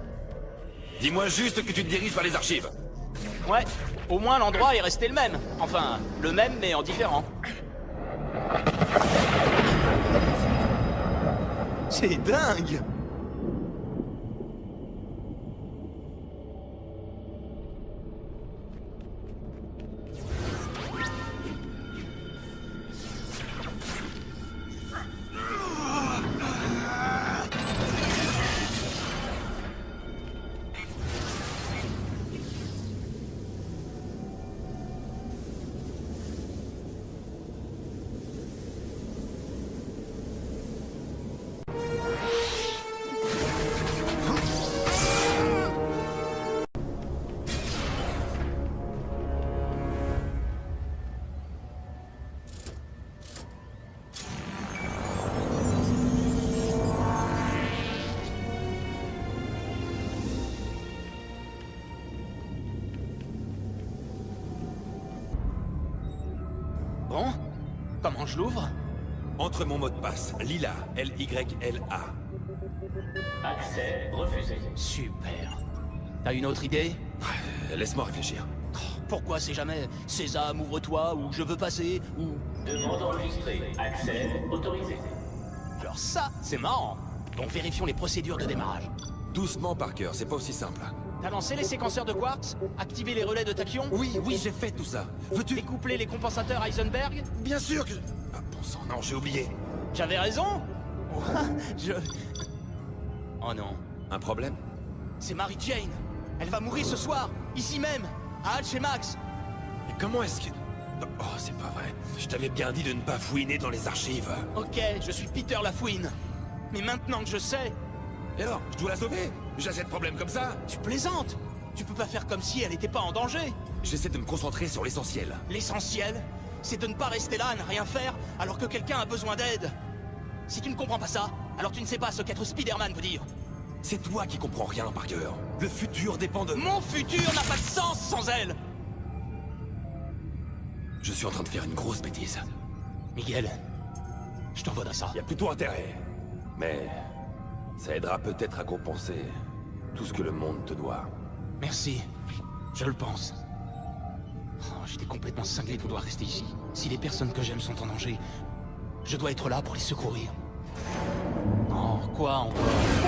Dis-moi juste que tu te diriges vers les archives. Ouais, au moins l'endroit est resté le même. Enfin, le même mais en différent. C'est dingue! Bon, comment je l'ouvre? Entre mon mot de passe, Lila, L-Y-L-A. Accès refusé. Super. T'as une autre idée? Laisse-moi réfléchir. Pourquoi c'est jamais Sésame, ouvre-toi, ou je veux passer, ou... Demande enregistrée. Accès autorisé. Alors ça, c'est marrant. Bon, vérifions les procédures de démarrage. Doucement, Parker, c'est pas aussi simple. T'as lancé les séquenceurs de quartz? Activé les relais de tachyon? Oui, j'ai fait tout ça. Veux-tu... Découpler les compensateurs Heisenberg? Bien sûr que... Ah, bon sang, non, j'ai oublié. J'avais raison. Oh non. Un problème? C'est Mary Jane. Elle va mourir ce soir, ici même, à Alchemax. Mais comment est-ce que... Oh, c'est pas vrai. Je t'avais bien dit de ne pas fouiner dans les archives. Ok, je suis Peter Lafouine. Mais maintenant que je sais... Et alors, je dois la sauver? J'ai assez de problèmes comme ça? Tu plaisantes? Tu peux pas faire comme si elle était pas en danger. J'essaie de me concentrer sur l'essentiel. L'essentiel, c'est de ne pas rester là à ne rien faire alors que quelqu'un a besoin d'aide. Si tu ne comprends pas ça, alors tu ne sais pas ce qu'être Spider-Man veut dire. C'est toi qui comprends rien, Parker. Le futur dépend de... Mon futur n'a pas de sens sans elle. Je suis en train de faire une grosse bêtise. Miguel, je t'envoie dans ça. Y a plutôt intérêt. Mais... ça aidera peut-être à compenser tout ce que le monde te doit. Merci. Je le pense. Oh, j'étais complètement cinglé de vouloir rester ici. Si les personnes que j'aime sont en danger, je dois être là pour les secourir. Oh, quoi encore?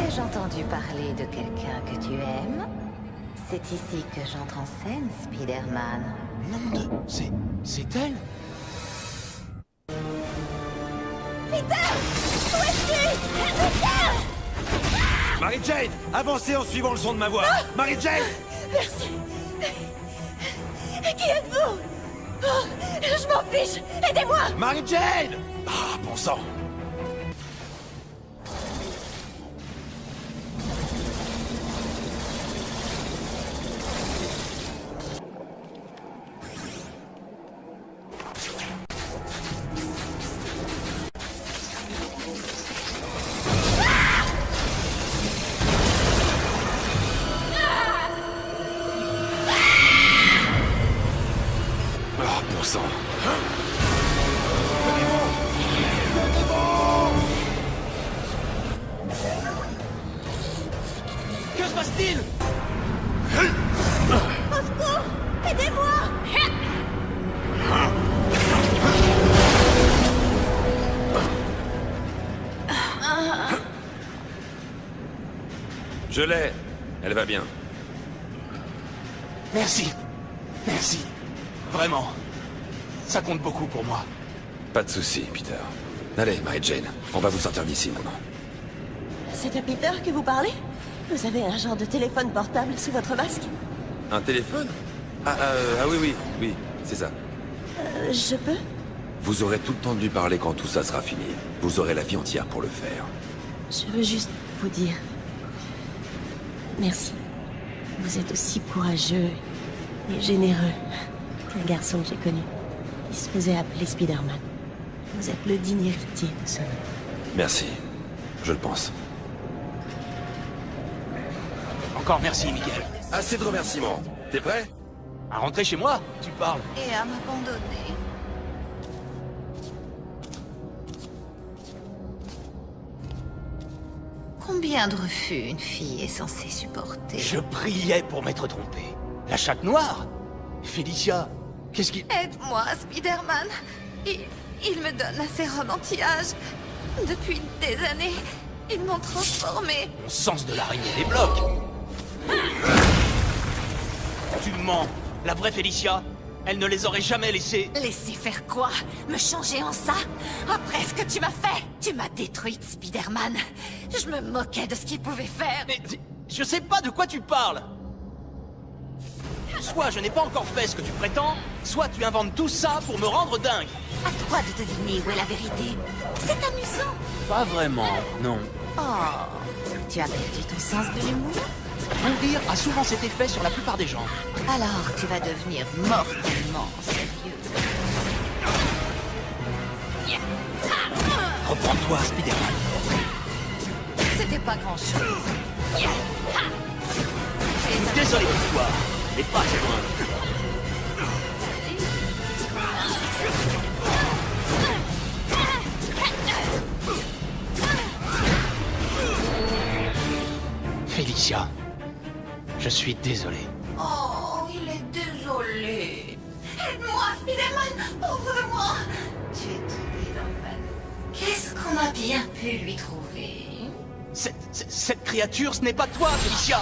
Ai-je entendu parler de quelqu'un que tu aimes? C'est ici que j'entre en scène, Spider-Man. Non de... c'est elle? Peter! Où es-tu? Peter! Mary Jane, avancez en suivant le son de ma voix. Mary Jane! Merci. Qui êtes-vous? Oh, je m'en fiche. Aidez-moi! Mary Jane! Ah, bon sang! Ah, bon sang! Aidez-moi! Je l'ai. Elle va bien. Merci. Merci. Vraiment. Ça compte beaucoup pour moi. Pas de souci, Peter. Allez, Mary Jane, on va vous sortir d'ici maintenant. C'est à Peter que vous parlez? Vous avez un genre de téléphone portable sous votre masque? Un téléphone? Ah oui, c'est ça. Je peux? Vous aurez tout le temps de lui parler quand tout ça sera fini. Vous aurez la vie entière pour le faire. Je veux juste vous dire... Merci. Vous êtes aussi courageux et généreux qu'un garçon que j'ai connu. Il se faisait appeler Spider-Man. Vous êtes le digne héritier de ce nom. Merci. Je le pense. Encore merci, Miguel. Assez de remerciements. T'es prêt? À rentrer chez moi? Tu parles. Et à m'abandonner. Combien de refus une fille est censée supporter? Je priais pour m'être trompé. La chatte noire? Félicia, qu'est-ce qui... Aide-moi, Spider-Man. Il me donne un sérum anti-âge. Depuis des années, ils m'ont transformé. Mon sens de l'araignée débloque. Tu mens. La vraie Félicia, elle ne les aurait jamais laissés... Laisser faire quoi? Me changer en ça? Après ce que tu m'as fait? Tu m'as détruite, Spider-Man. Je me moquais de ce qu'il pouvait faire. Mais je sais pas de quoi tu parles. Soit je n'ai pas encore fait ce que tu prétends, soit tu inventes tout ça pour me rendre dingue. À toi de deviner où est la vérité. C'est amusant. Pas vraiment, non. Oh, tu as perdu ton sens de l'humour? Mon rire a souvent cet effet sur la plupart des gens. Alors tu vas devenir mortellement sérieux. Reprends-toi, Spider-Man. C'était pas grand-chose. Désolé pour toi, mais pas assez loin. Félicia, je suis désolé. Oh, il est désolé. Aide-moi, Spider-Man. Ouvre-moi. Tu es tombé dans le panneau. Qu'est-ce qu'on a bien pu lui trouver? Cette créature, ce n'est pas toi, Félicia.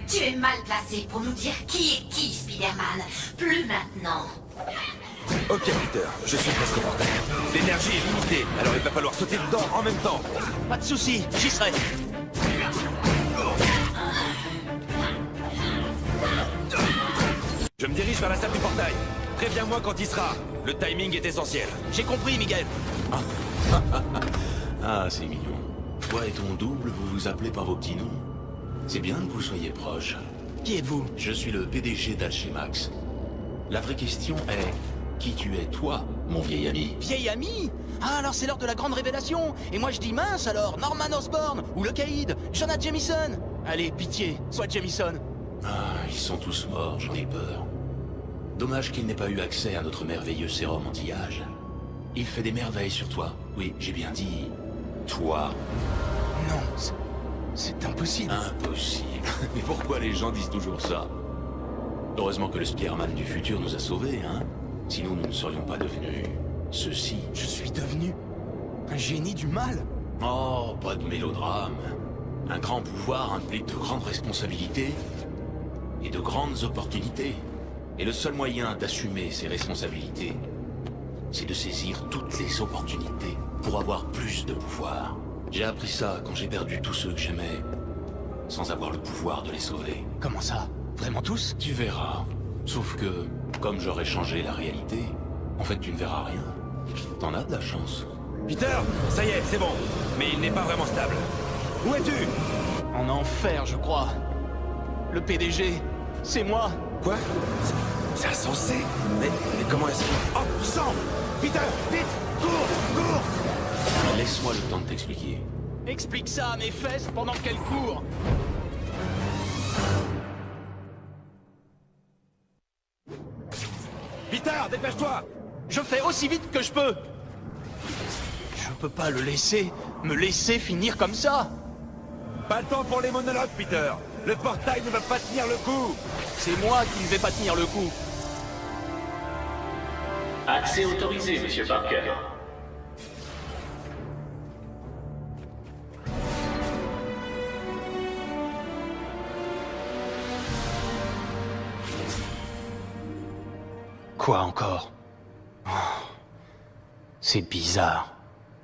Tu es mal placé pour nous dire qui est qui, Spider-Man. Plus maintenant. Ok, Peter, je suis presque porté. L'énergie est limitée, alors il va falloir sauter dedans en même temps. Pas de soucis, j'y serai. Je me dirige vers la salle du portail. Préviens-moi quand il sera. Le timing est essentiel. J'ai compris, Miguel. Ah, c'est mignon. Toi et ton double, vous vous appelez par vos petits noms. C'est bien que vous soyez proches. Qui êtes-vous? Je suis le PDG d'Alchemax. La vraie question est... Qui tu es, toi, mon vieil ami? Vieil ami? Ah, alors c'est l'heure de la grande révélation. Et moi je dis mince alors, Norman Osborn, ou le Caïd, Jonah Jameson. Allez, pitié, sois Jameson. Ah, ils sont tous morts, j'en ai peur. Dommage qu'il n'ait pas eu accès à notre merveilleux sérum anti-âge. Il fait des merveilles sur toi. Oui, j'ai bien dit... Toi. Non, c'est impossible. Impossible. Mais pourquoi les gens disent toujours ça? Heureusement que le Spider-Man du futur nous a sauvés, hein? Sinon nous ne serions pas devenus... ceci. Je suis devenu... un génie du mal? Oh, pas de mélodrame. Un grand pouvoir implique de grandes responsabilités et de grandes opportunités. Et le seul moyen d'assumer ces responsabilités, c'est de saisir toutes les opportunités pour avoir plus de pouvoir. J'ai appris ça quand j'ai perdu tous ceux que j'aimais, sans avoir le pouvoir de les sauver. Comment ça? Vraiment tous? Tu verras. Sauf que, comme j'aurais changé la réalité, en fait tu ne verras rien. T'en as de la chance. Peter, ça y est, c'est bon. Mais il n'est pas vraiment stable. Où es-tu? En enfer, je crois. Le PDG, c'est moi. Quoi? C'est insensé. Mais comment est-ce qu'il... Oh, sang! Peter, vite! Cours! Laisse-moi le temps de t'expliquer. Explique ça à mes fesses pendant qu'elle court. Peter, dépêche-toi! Je fais aussi vite que je peux. Je peux pas me laisser finir comme ça. Pas le temps pour les monologues, Peter. Le portail ne va pas tenir le coup. C'est moi qui ne vais pas tenir le coup. Accès autorisé, Monsieur Parker. Quoi encore? Oh, c'est bizarre.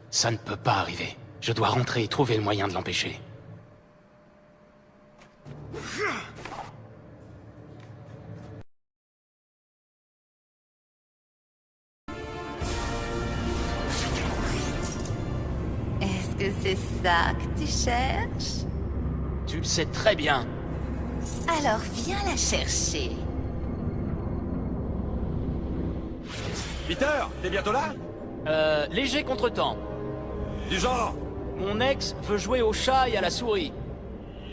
Ça ne peut pas arriver. Je dois rentrer et trouver le moyen de l'empêcher. Est-ce que c'est ça que tu cherches? Tu le sais très bien. Alors viens la chercher. Peter, t'es bientôt là? Léger contretemps. Du genre? Mon ex veut jouer au chat et à la souris.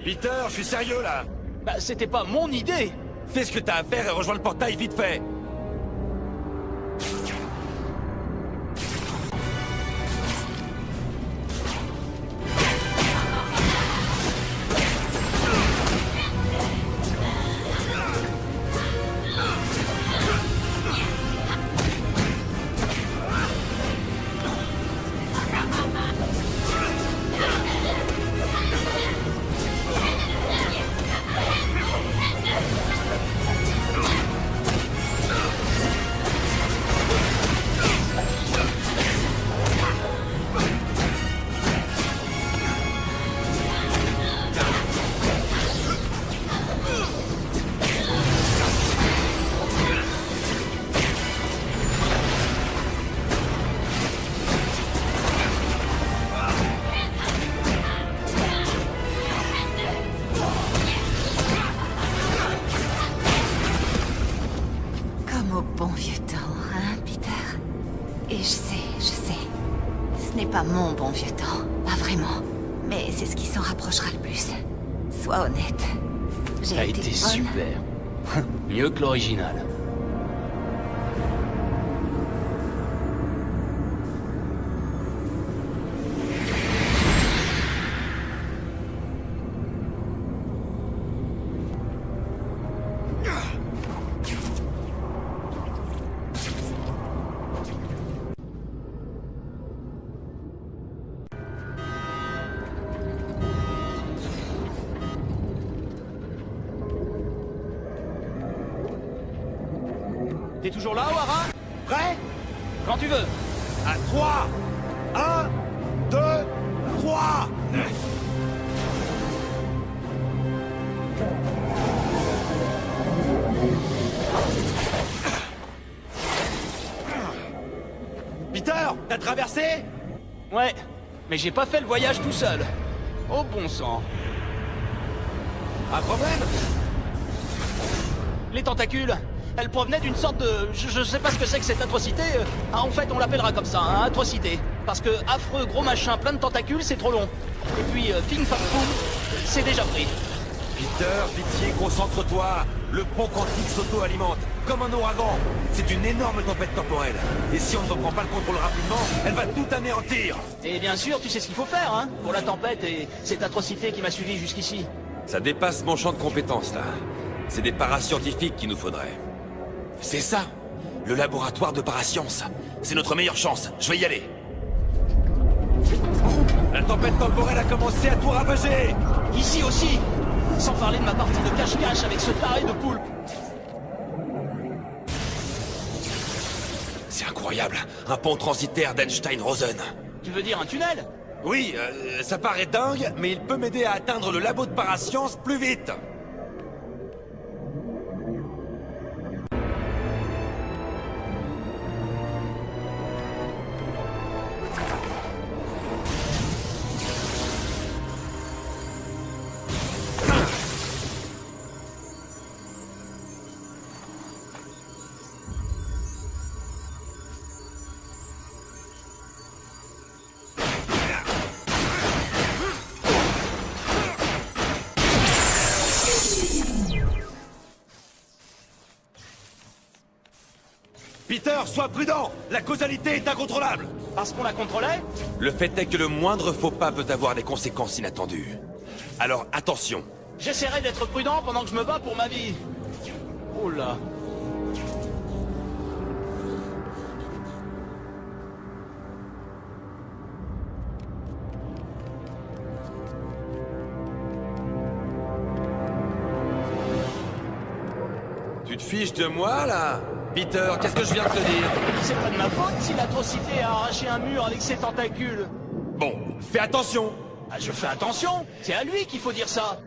Peter, je suis sérieux là. Bah, c'était pas mon idée. Fais ce que t'as à faire et rejoins le portail vite fait. Pas mon bon vieux temps, pas vraiment. Mais c'est ce qui s'en rapprochera le plus. Sois honnête. Ça a été super. Mieux que l'original. T'es toujours là, O'Hara? Prêt? Quand tu veux. À 3. 1, 2, 3. Peter, t'as traversé? Ouais, mais j'ai pas fait le voyage tout seul. Oh bon sang. Un problème? Les tentacules, elles provenaient d'une sorte de... Je sais pas ce que c'est que cette atrocité. Ah, en fait, on l'appellera comme ça, hein, atrocité. Parce que affreux gros machin plein de tentacules, c'est trop long. Et puis, Fing Fang Foom, c'est déjà pris. Peter, pitié, concentre-toi. Le pont quantique s'auto-alimente, comme un ouragan. C'est une énorme tempête temporelle. Et si on ne reprend pas le contrôle rapidement, elle va tout anéantir. Et bien sûr, tu sais ce qu'il faut faire, hein, pour la tempête et cette atrocité qui m'a suivi jusqu'ici. Ça dépasse mon champ de compétences, là. C'est des parascientifiques qu'il nous faudrait. C'est ça, le laboratoire de parascience. C'est notre meilleure chance, je vais y aller. La tempête temporelle a commencé à tout ravager. Ici aussi. Sans parler de ma partie de cache-cache avec ce taré de poulpe. C'est incroyable, un pont transitaire d'Einstein-Rosen. Tu veux dire un tunnel? Oui, ça paraît dingue, mais il peut m'aider à atteindre le labo de parascience plus vite. Peter, sois prudent! La causalité est incontrôlable! Parce qu'on la contrôlait? Le fait est que le moindre faux pas peut avoir des conséquences inattendues. Alors attention, J'essaierai d'être prudent pendant que je me bats pour ma vie. Oh là. Tu te fiches de moi, là? Peter, qu'est-ce que je viens de te dire? C'est pas de ma faute si l'atrocité a arraché un mur avec ses tentacules. Bon, fais attention! Ah, je fais attention. C'est à lui qu'il faut dire ça.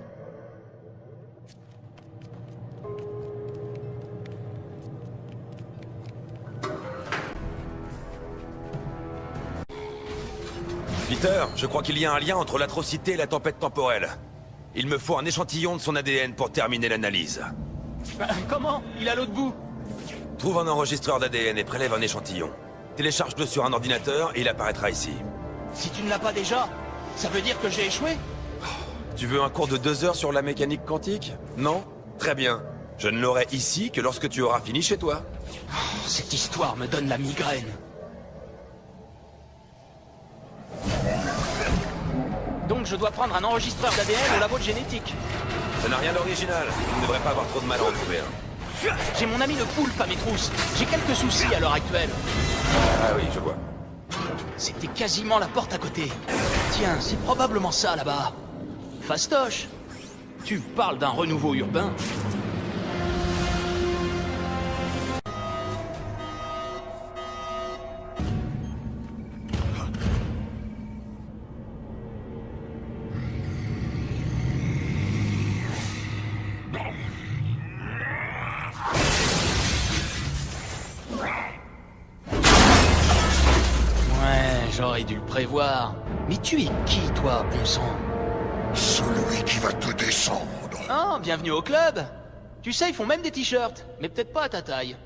Peter, je crois qu'il y a un lien entre l'atrocité et la tempête temporelle. Il me faut un échantillon de son ADN pour terminer l'analyse. Comment? Il a l'autre bout. Trouve un enregistreur d'ADN et prélève un échantillon. Télécharge-le sur un ordinateur et il apparaîtra ici. Si tu ne l'as pas déjà, ça veut dire que j'ai échoué? Tu veux un cours de 2 heures sur la mécanique quantique? Non? Très bien. Je ne l'aurai ici que lorsque tu auras fini chez toi. Oh, cette histoire me donne la migraine. Donc je dois prendre un enregistreur d'ADN au labo de génétique. Ça n'a rien d'original. Tu ne devrais pas avoir trop de mal à en trouver un. J'ai mon ami le poulpe à mes trousses. J'ai quelques soucis à l'heure actuelle. Ah oui, je vois. C'était quasiment la porte à côté. Tiens, c'est probablement ça là-bas. Fastoche. Tu parles d'un renouveau urbain. J'aurais dû le prévoir. Mais tu es qui, toi, bon sang? Celui qui va te descendre. Ah, bienvenue au club. Tu sais, ils font même des t-shirts, mais peut-être pas à ta taille.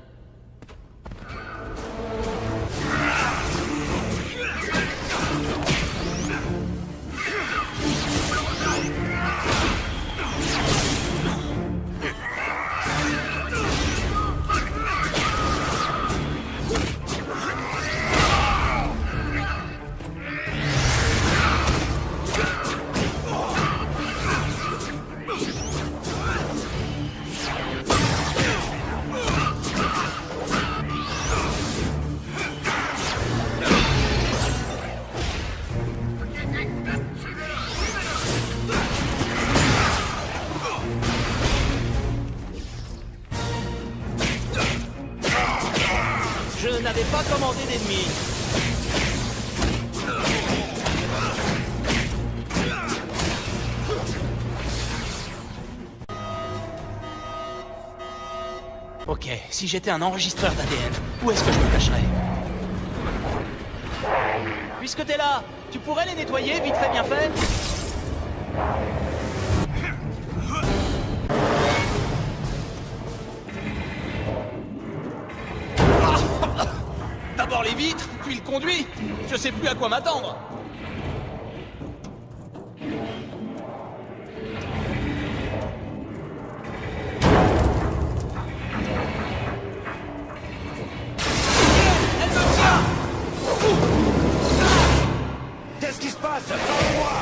Je n'avais pas commandé d'ennemis. Ok, si j'étais un enregistreur d'ADN, où est-ce que je me cacherais? Puisque t'es là, tu pourrais les nettoyer, vite fait, bien fait? D'abord les vitres, puis le conduit. Je sais plus à quoi m'attendre. Elle me tient. Qu'est-ce qui se passe? Parle-moi!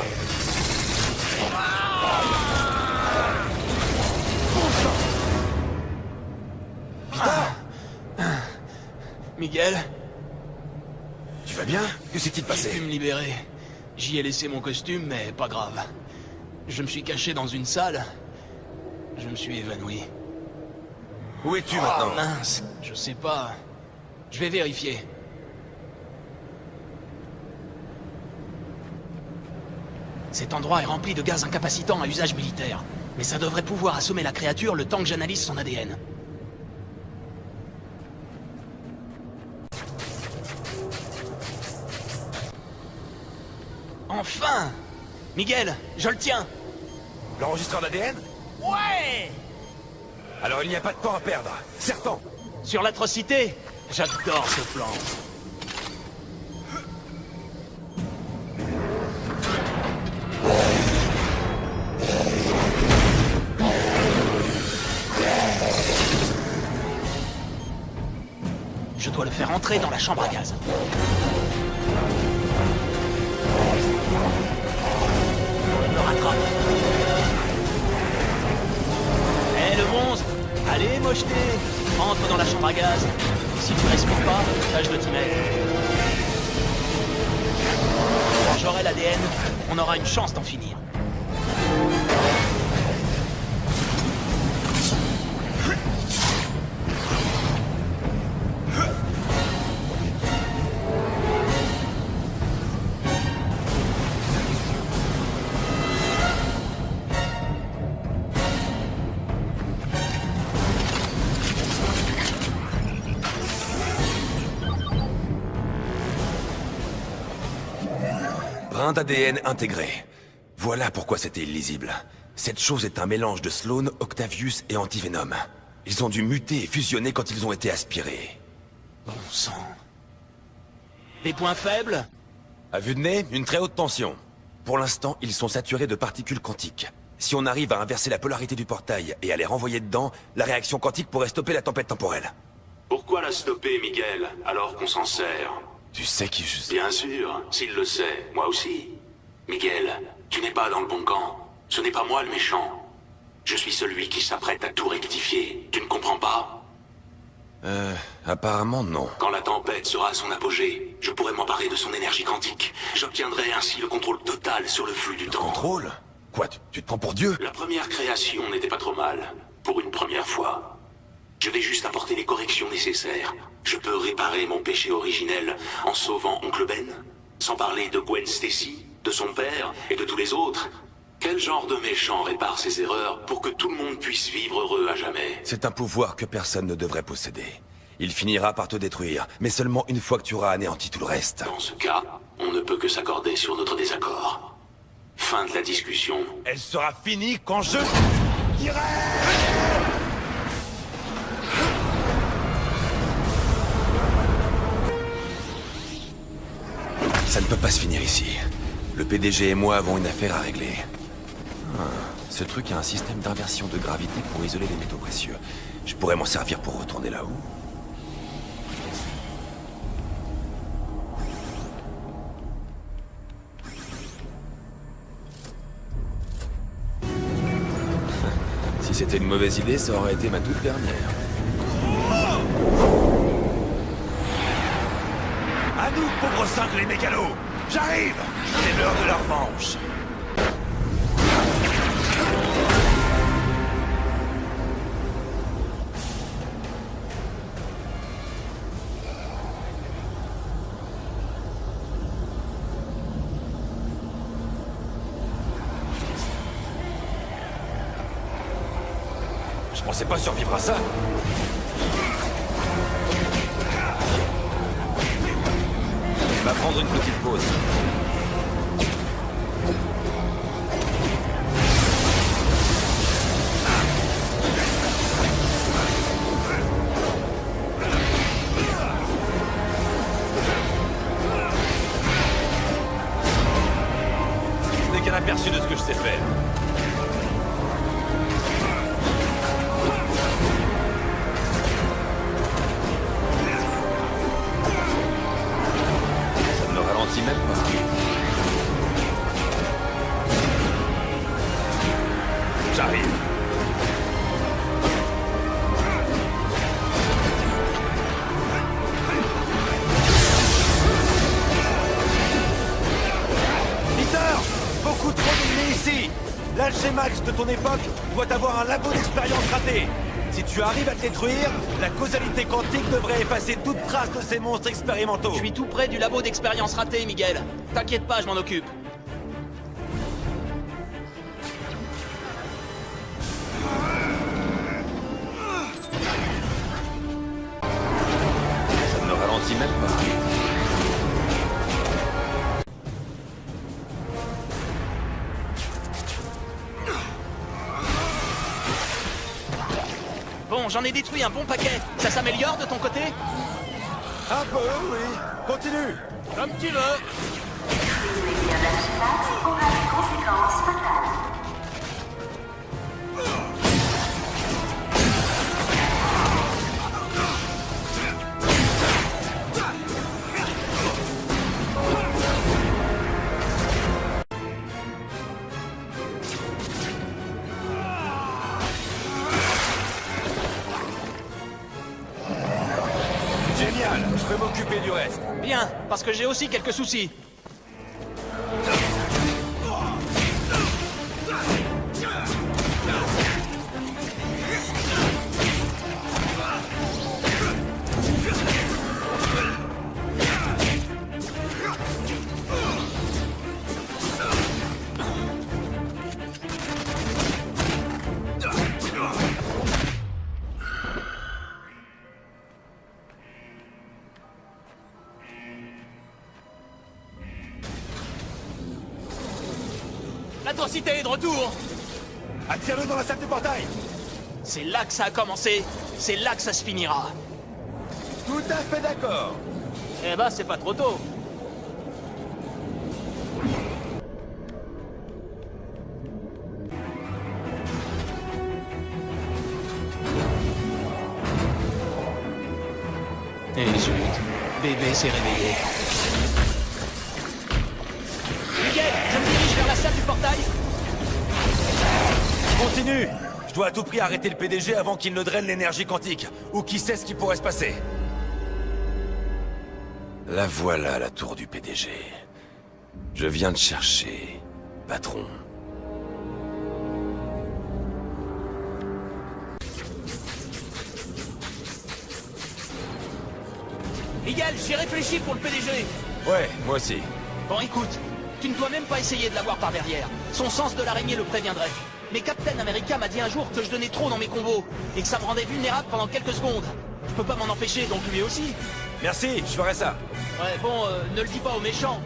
Miguel? Tu vas bien? Que s'est-il passé? J'ai pu me libérer. J'y ai laissé mon costume, mais pas grave. Je me suis caché dans une salle. Je me suis évanoui. Où es-tu maintenant? Oh mince, je sais pas. Je vais vérifier. Cet endroit est rempli de gaz incapacitants à usage militaire. Mais ça devrait pouvoir assommer la créature le temps que j'analyse son ADN. Enfin! Miguel, je le tiens! L'enregistreur d'ADN? Ouais! Alors il n'y a pas de temps à perdre. Serpent! Sur l'atrocité, j'adore ce plan. Je dois le faire entrer dans la chambre à gaz. Il me rattrape. Allez, mocheté, entre dans la chambre à gaz. Si tu respires pas, tâche de t'y mettre. Quand j'aurai l'ADN, on aura une chance d'en finir. Brin d'ADN intégré. Voilà pourquoi c'était illisible. Cette chose est un mélange de Sloan, Octavius et Antivenom. Ils ont dû muter et fusionner quand ils ont été aspirés. Bon sang. Des points faibles? À vue de nez, une très haute tension. Pour l'instant, ils sont saturés de particules quantiques. Si on arrive à inverser la polarité du portail et à les renvoyer dedans, la réaction quantique pourrait stopper la tempête temporelle. Pourquoi la stopper, Miguel, alors qu'on s'en sert? Tu sais qui je suis. Bien sûr, s'il le sait, moi aussi. Miguel, tu n'es pas dans le bon camp. Ce n'est pas moi le méchant. Je suis celui qui s'apprête à tout rectifier. Tu ne comprends pas? Apparemment non. Quand la tempête sera à son apogée, je pourrai m'emparer de son énergie quantique. J'obtiendrai ainsi le contrôle total sur le flux du temps. Contrôle? Quoi, tu te prends pour Dieu? La première création n'était pas trop mal. Pour une première fois. Je vais juste apporter les corrections nécessaires. Je peux réparer mon péché originel en sauvant Oncle Ben. Sans parler de Gwen Stacy, de son père et de tous les autres. Quel genre de méchant répare ses erreurs pour que tout le monde puisse vivre heureux à jamais? C'est un pouvoir que personne ne devrait posséder. Il finira par te détruire, mais seulement une fois que tu auras anéanti tout le reste. Dans ce cas, on ne peut que s'accorder sur notre désaccord. Fin de la discussion. Elle sera finie quand je dirai... Ça ne peut pas se finir ici. Le PDG et moi avons une affaire à régler. Ce truc a un système d'inversion de gravité pour isoler les métaux précieux. Je pourrais m'en servir pour retourner là-haut. Si c'était une mauvaise idée, ça aurait été ma toute dernière. À nous, pauvres cinglés mégalos! J'arrive! C'est l'heure de leur revanche! Je pensais pas survivre à ça! On va prendre une petite pause. Ce n'est qu'un aperçu de ce que je sais faire. Même pas. J'arrive. Peter, beaucoup trop d'ennemis ici. L'Alchemax de ton époque doit avoir un labo d'expérience raté. Si tu arrives à te détruire, la causalité quantique devrait effacer toute trace de ces monstres expérimentaux. Je suis tout près du labo d'expérience raté, Miguel. T'inquiète pas, je m'en occupe. Ça ne me ralentit même pas. Bon, j'en ai détruit un bon paquet. Ça s'améliore de ton côté? Un peu, oui. Continue. Comme tu veux. L'Alchemax aura des conséquences fatales. mal, je peux m'occuper du reste. Bien, parce que j'ai aussi quelques soucis. L'atrocité est de retour! Attire-le dans la salle du portail! C'est là que ça a commencé, c'est là que ça se finira. Tout à fait d'accord. Eh ben, c'est pas trop tôt. Eh zut, bébé s'est réveillé. Miguel, je me dirige vers la salle du portail. Continue. Je dois à tout prix arrêter le PDG avant qu'il ne draine l'énergie quantique. Ou qui sait ce qui pourrait se passer. La voilà, la tour du PDG. Je viens de chercher, patron. Miguel, j'ai réfléchi pour le PDG. Ouais, moi aussi. Bon, écoute, tu ne dois même pas essayer de l'avoir par derrière. Son sens de l'araignée le préviendrait. Mais Captain America m'a dit un jour que je donnais trop dans mes combos, et que ça me rendait vulnérable pendant quelques secondes. Je peux pas m'en empêcher, donc lui aussi. Merci, je ferai ça. Ouais, bon, ne le dis pas aux méchants.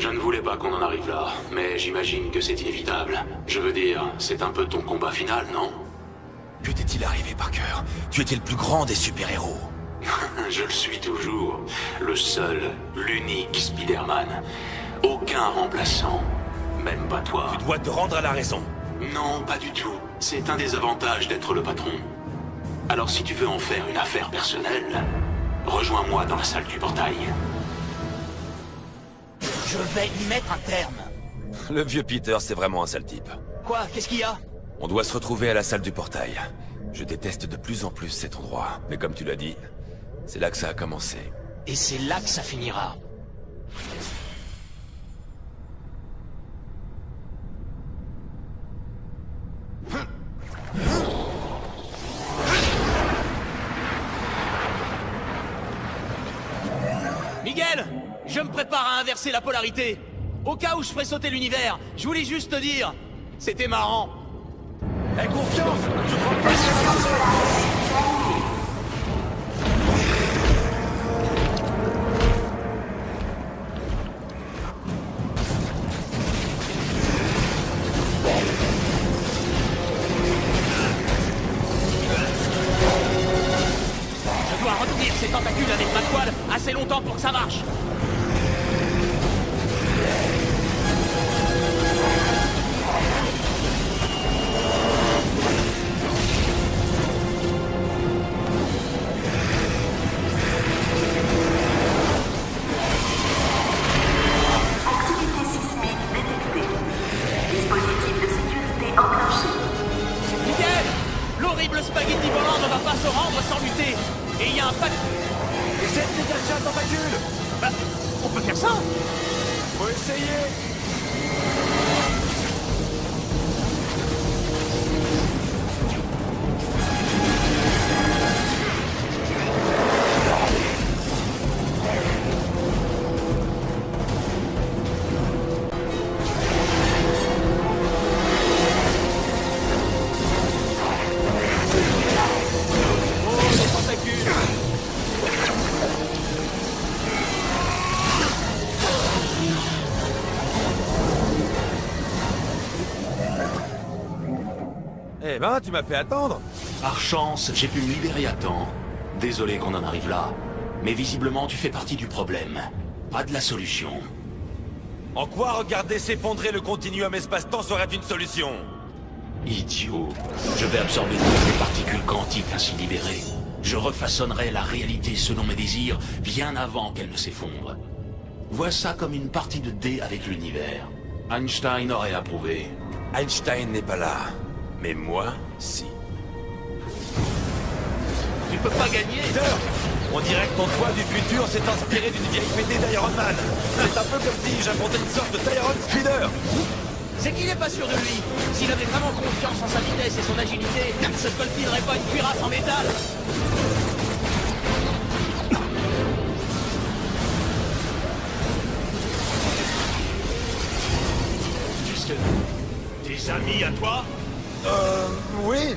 Je ne voulais pas qu'on en arrive là, mais j'imagine que c'est inévitable. Je veux dire, c'est un peu ton combat final, non? Que t'est-il arrivé, Parker? Tu étais le plus grand des super-héros. Je le suis toujours. Le seul, l'unique Spider-Man. Aucun remplaçant. Même pas toi. Tu dois te rendre à la raison. Non, pas du tout. C'est un des avantages d'être le patron. Alors si tu veux en faire une affaire personnelle, rejoins-moi dans la salle du portail. Je vais y mettre un terme. Le vieux Peter, c'est vraiment un sale type. Quoi? Qu'est-ce qu'il y a? On doit se retrouver à la salle du portail. Je déteste de plus en plus cet endroit. Mais comme tu l'as dit, c'est là que ça a commencé. Et c'est là que ça finira. Miguel, je me prépare à inverser la polarité. Au cas où je ferais sauter l'univers, je voulais juste te dire, c'était marrant. Aie confiance, je crois pas que ça va marcher. Je dois retenir ces tentacules avec ma toile assez longtemps pour que ça marche. Activité sismique détectée. Dispositif de sécurité enclenché. Miguel, l'horrible spaghetti volant ne va pas se rendre sans lutter. Et il y a un pack... Essaie de dégager un tentacule. Bah, on peut faire ça? Faut essayer. Eh ben, tu m'as fait attendre. Par chance, j'ai pu me libérer à temps. Désolé qu'on en arrive là, mais visiblement tu fais partie du problème, pas de la solution. En quoi regarder s'effondrer le continuum espace-temps serait une solution? Idiot. Je vais absorber toutes les particules quantiques ainsi libérées. Je refaçonnerai la réalité selon mes désirs bien avant qu'elle ne s'effondre. Vois ça comme une partie de dés avec l'univers. Einstein aurait approuvé. Einstein n'est pas là. Mais moi, si. Tu peux pas gagner. Peter, on dirait que ton toit du futur s'est inspiré d'une vieille pédée d'Iron Man. C'est un peu comme si j'inventais une sorte d'Iron Speeder. C'est qu'il n'est pas sûr de lui. S'il avait vraiment confiance en sa vitesse et son agilité, il ne se coltinerait pas une cuirasse en métal. Tes amis à toi? Oui.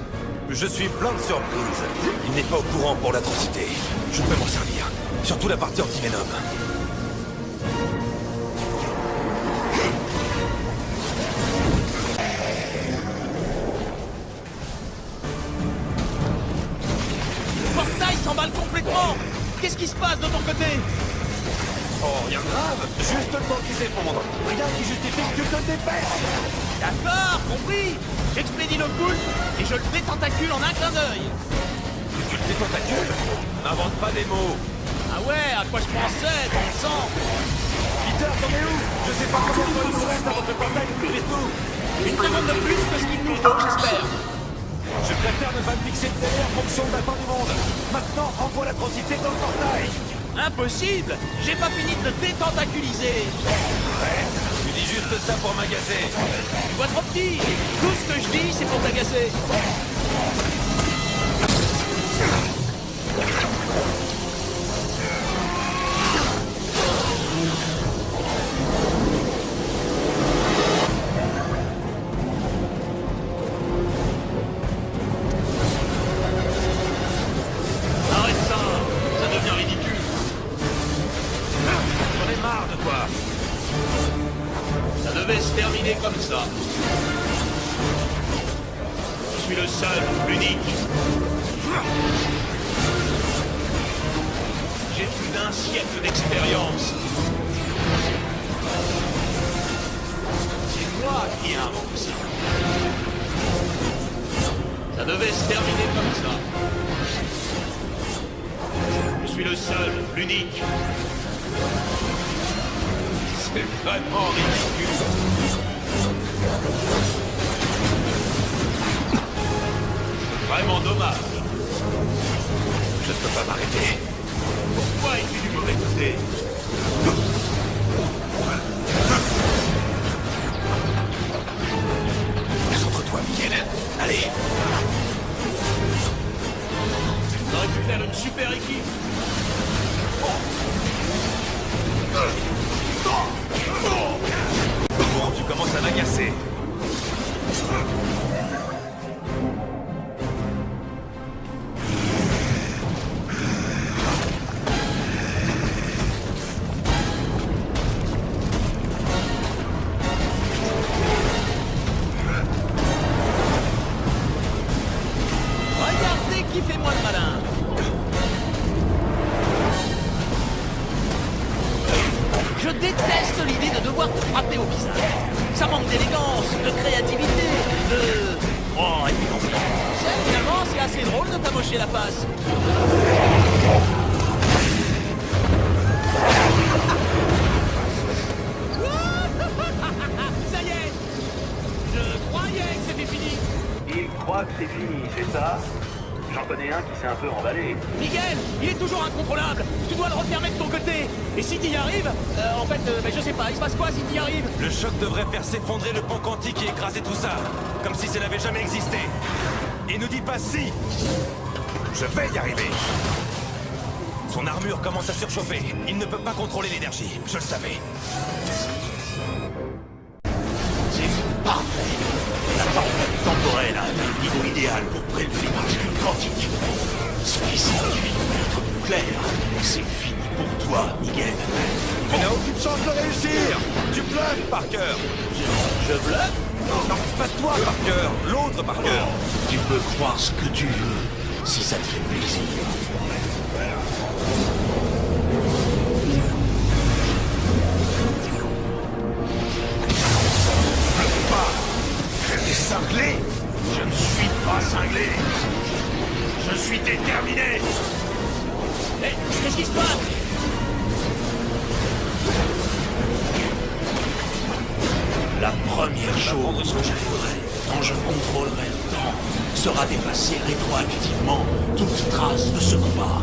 Je suis plein de surprises. Il n'est pas au courant pour l'atrocité. Je peux m'en servir. Surtout la partie anti-Venom. Le portail s'emballe complètement. Qu'est-ce qui se passe de ton côté? Oh, rien de grave. Juste le temps qui s'effondre. Rien qui justifie que tu te dépêches. D'accord, compris. J'expédie le boule et je le détentacule en un clin d'œil. Tu le détentacule? N'invente pas des mots. Ah ouais, à quoi je pensais, bon sang. Peter, t'en es où? Je sais pas combien de temps il nous reste avant que le portail nous brise tout. Une seconde de plus que ce qu'il nous faut, j'espère. Je préfère ne pas me fixer de délai en fonction de la fin du monde. Maintenant, envoie l'atrocité dans le portail. Impossible. J'ai pas fini de le détentaculiser. Ouais, tu dis juste ça pour m'agacer. Tu vois trop petit. Tout ce que je dis, c'est pour t'agacer. Arrête ça. Ça devient ridicule. J'en ai marre de toi. Ça devait se terminer comme ça. Je suis le seul, l'unique. J'ai plus d'un siècle d'expérience. C'est moi qui ai inventé ça. Ça devait se terminer comme ça. Je suis le seul, l'unique. C'est vraiment ridicule. C'est vraiment dommage. Je ne peux pas m'arrêter. Pourquoi es-tu du mauvais côté? Concentre-toi, Miguel. Allez. On aurait pu faire une super équipe. Bon, tu commences à m'agacer. Regardez qui fait moins le malin. Je déteste l'idée de devoir te frapper au visage. Ça manque d'élégance, de créativité, de... Oh, et puis non. Finalement, c'est assez drôle de t'amocher la face. Ça y est. Je croyais que c'était fini. Il croit que c'est fini, c'est ça? J'en connais un qui s'est un peu emballé. Miguel, il est toujours incontrôlable. Tu dois le refermer de ton côté. Et si tu y arrives, je sais pas, il se passe quoi si tu y arrives? Le choc devrait faire s'effondrer le pont quantique et écraser tout ça. Comme si ça n'avait jamais existé. Et ne dis pas si. Je vais y arriver. Son armure commence à surchauffer. Il ne peut pas contrôler l'énergie. Je le savais. C'est parfait. La tempête temporelle a atteint le niveau idéal pour prélever les particules quantiques. Ce qui signifie être nucléaire, c'est fini pour toi, Miguel. Tu n'as aucune chance de réussir. Tu bluffes, Parker. Je bluffe? Non, pas toi, Parker. L'autre Parker. Tu peux croire ce que tu veux, si ça te fait plaisir. Cinglé? Je ne suis pas cinglé. Je suis déterminé. qu'est-ce qui se passe? La première chose que je ferai quand je contrôlerai le temps sera d'effacer rétroactivement toute trace de ce combat.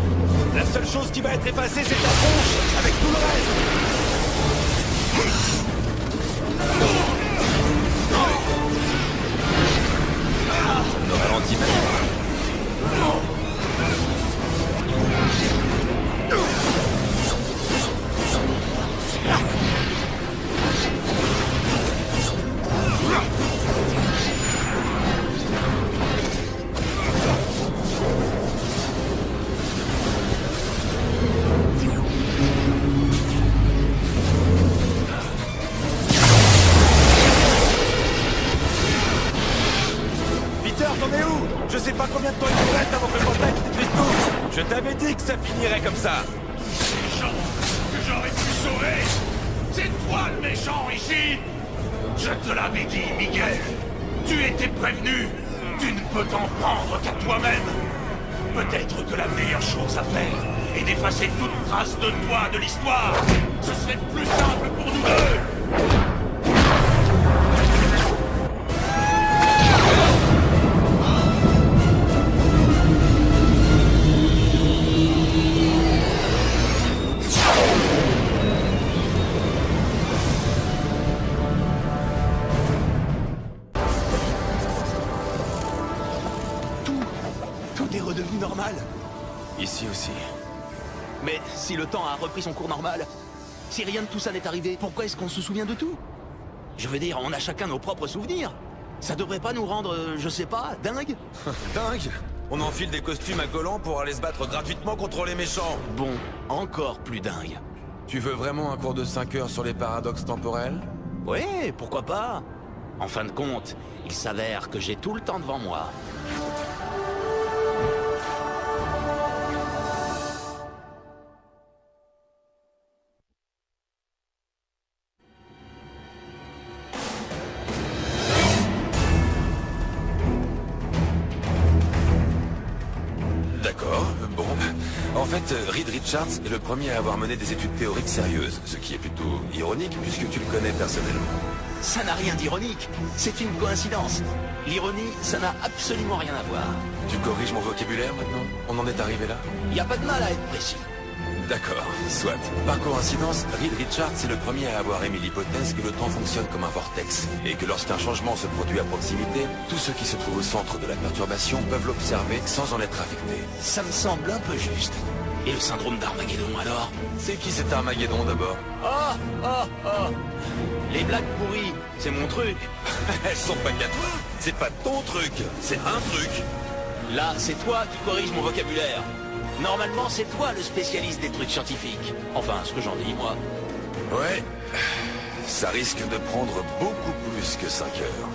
La seule chose qui va être effacée, c'est ta tronche, avec tout le reste. Ne ralentis même pas. T'en es où? Je sais pas combien de temps il nous reste avant que le portail détruise tout. Je t'avais dit que ça finirait comme ça. Les gens que j'aurais pu sauver, c'est toi le méchant ici. Je te l'avais dit, Miguel. Tu étais prévenu. Tu ne peux t'en prendre qu'à toi-même. Peut-être que la meilleure chose à faire est d'effacer toute trace de toi de l'histoire. Ce serait plus simple pour nous deux. Tout est redevenu normal. Ici aussi. Mais si le temps a repris son cours normal, si rien de tout ça n'est arrivé, pourquoi est-ce qu'on se souvient de tout? Je veux dire, on a chacun nos propres souvenirs. Ça devrait pas nous rendre, je sais pas, dingues? Dingue! On enfile des costumes à collants pour aller se battre gratuitement contre les méchants. Bon, encore plus dingue. Tu veux vraiment un cours de 5 heures sur les paradoxes temporels? Ouais, pourquoi pas? En fin de compte, il s'avère que j'ai tout le temps devant moi. D'accord, bon. En fait, Reed Richards est le premier à avoir mené des études théoriques sérieuses, ce qui est plutôt ironique puisque tu le connais personnellement. Ça n'a rien d'ironique, c'est une coïncidence. L'ironie, ça n'a absolument rien à voir. Tu corriges mon vocabulaire maintenant? On en est arrivé là? Y a pas de mal à être précis. D'accord, soit. Par coïncidence, Reed Richards est le premier à avoir émis l'hypothèse que le temps fonctionne comme un vortex, et que lorsqu'un changement se produit à proximité, tous ceux qui se trouvent au centre de la perturbation peuvent l'observer sans en être affectés. Ça me semble un peu juste. Et le syndrome d'Armageddon alors? C'est qui cet Armageddon d'abord? Les blagues pourries, c'est mon truc. Elles sont pas qu'à toi. C'est pas ton truc, c'est un truc. Là, c'est toi qui corrige mon vocabulaire. Normalement, c'est toi le spécialiste des trucs scientifiques. Enfin, ce que j'en dis, moi. Ouais, ça risque de prendre beaucoup plus que 5 heures.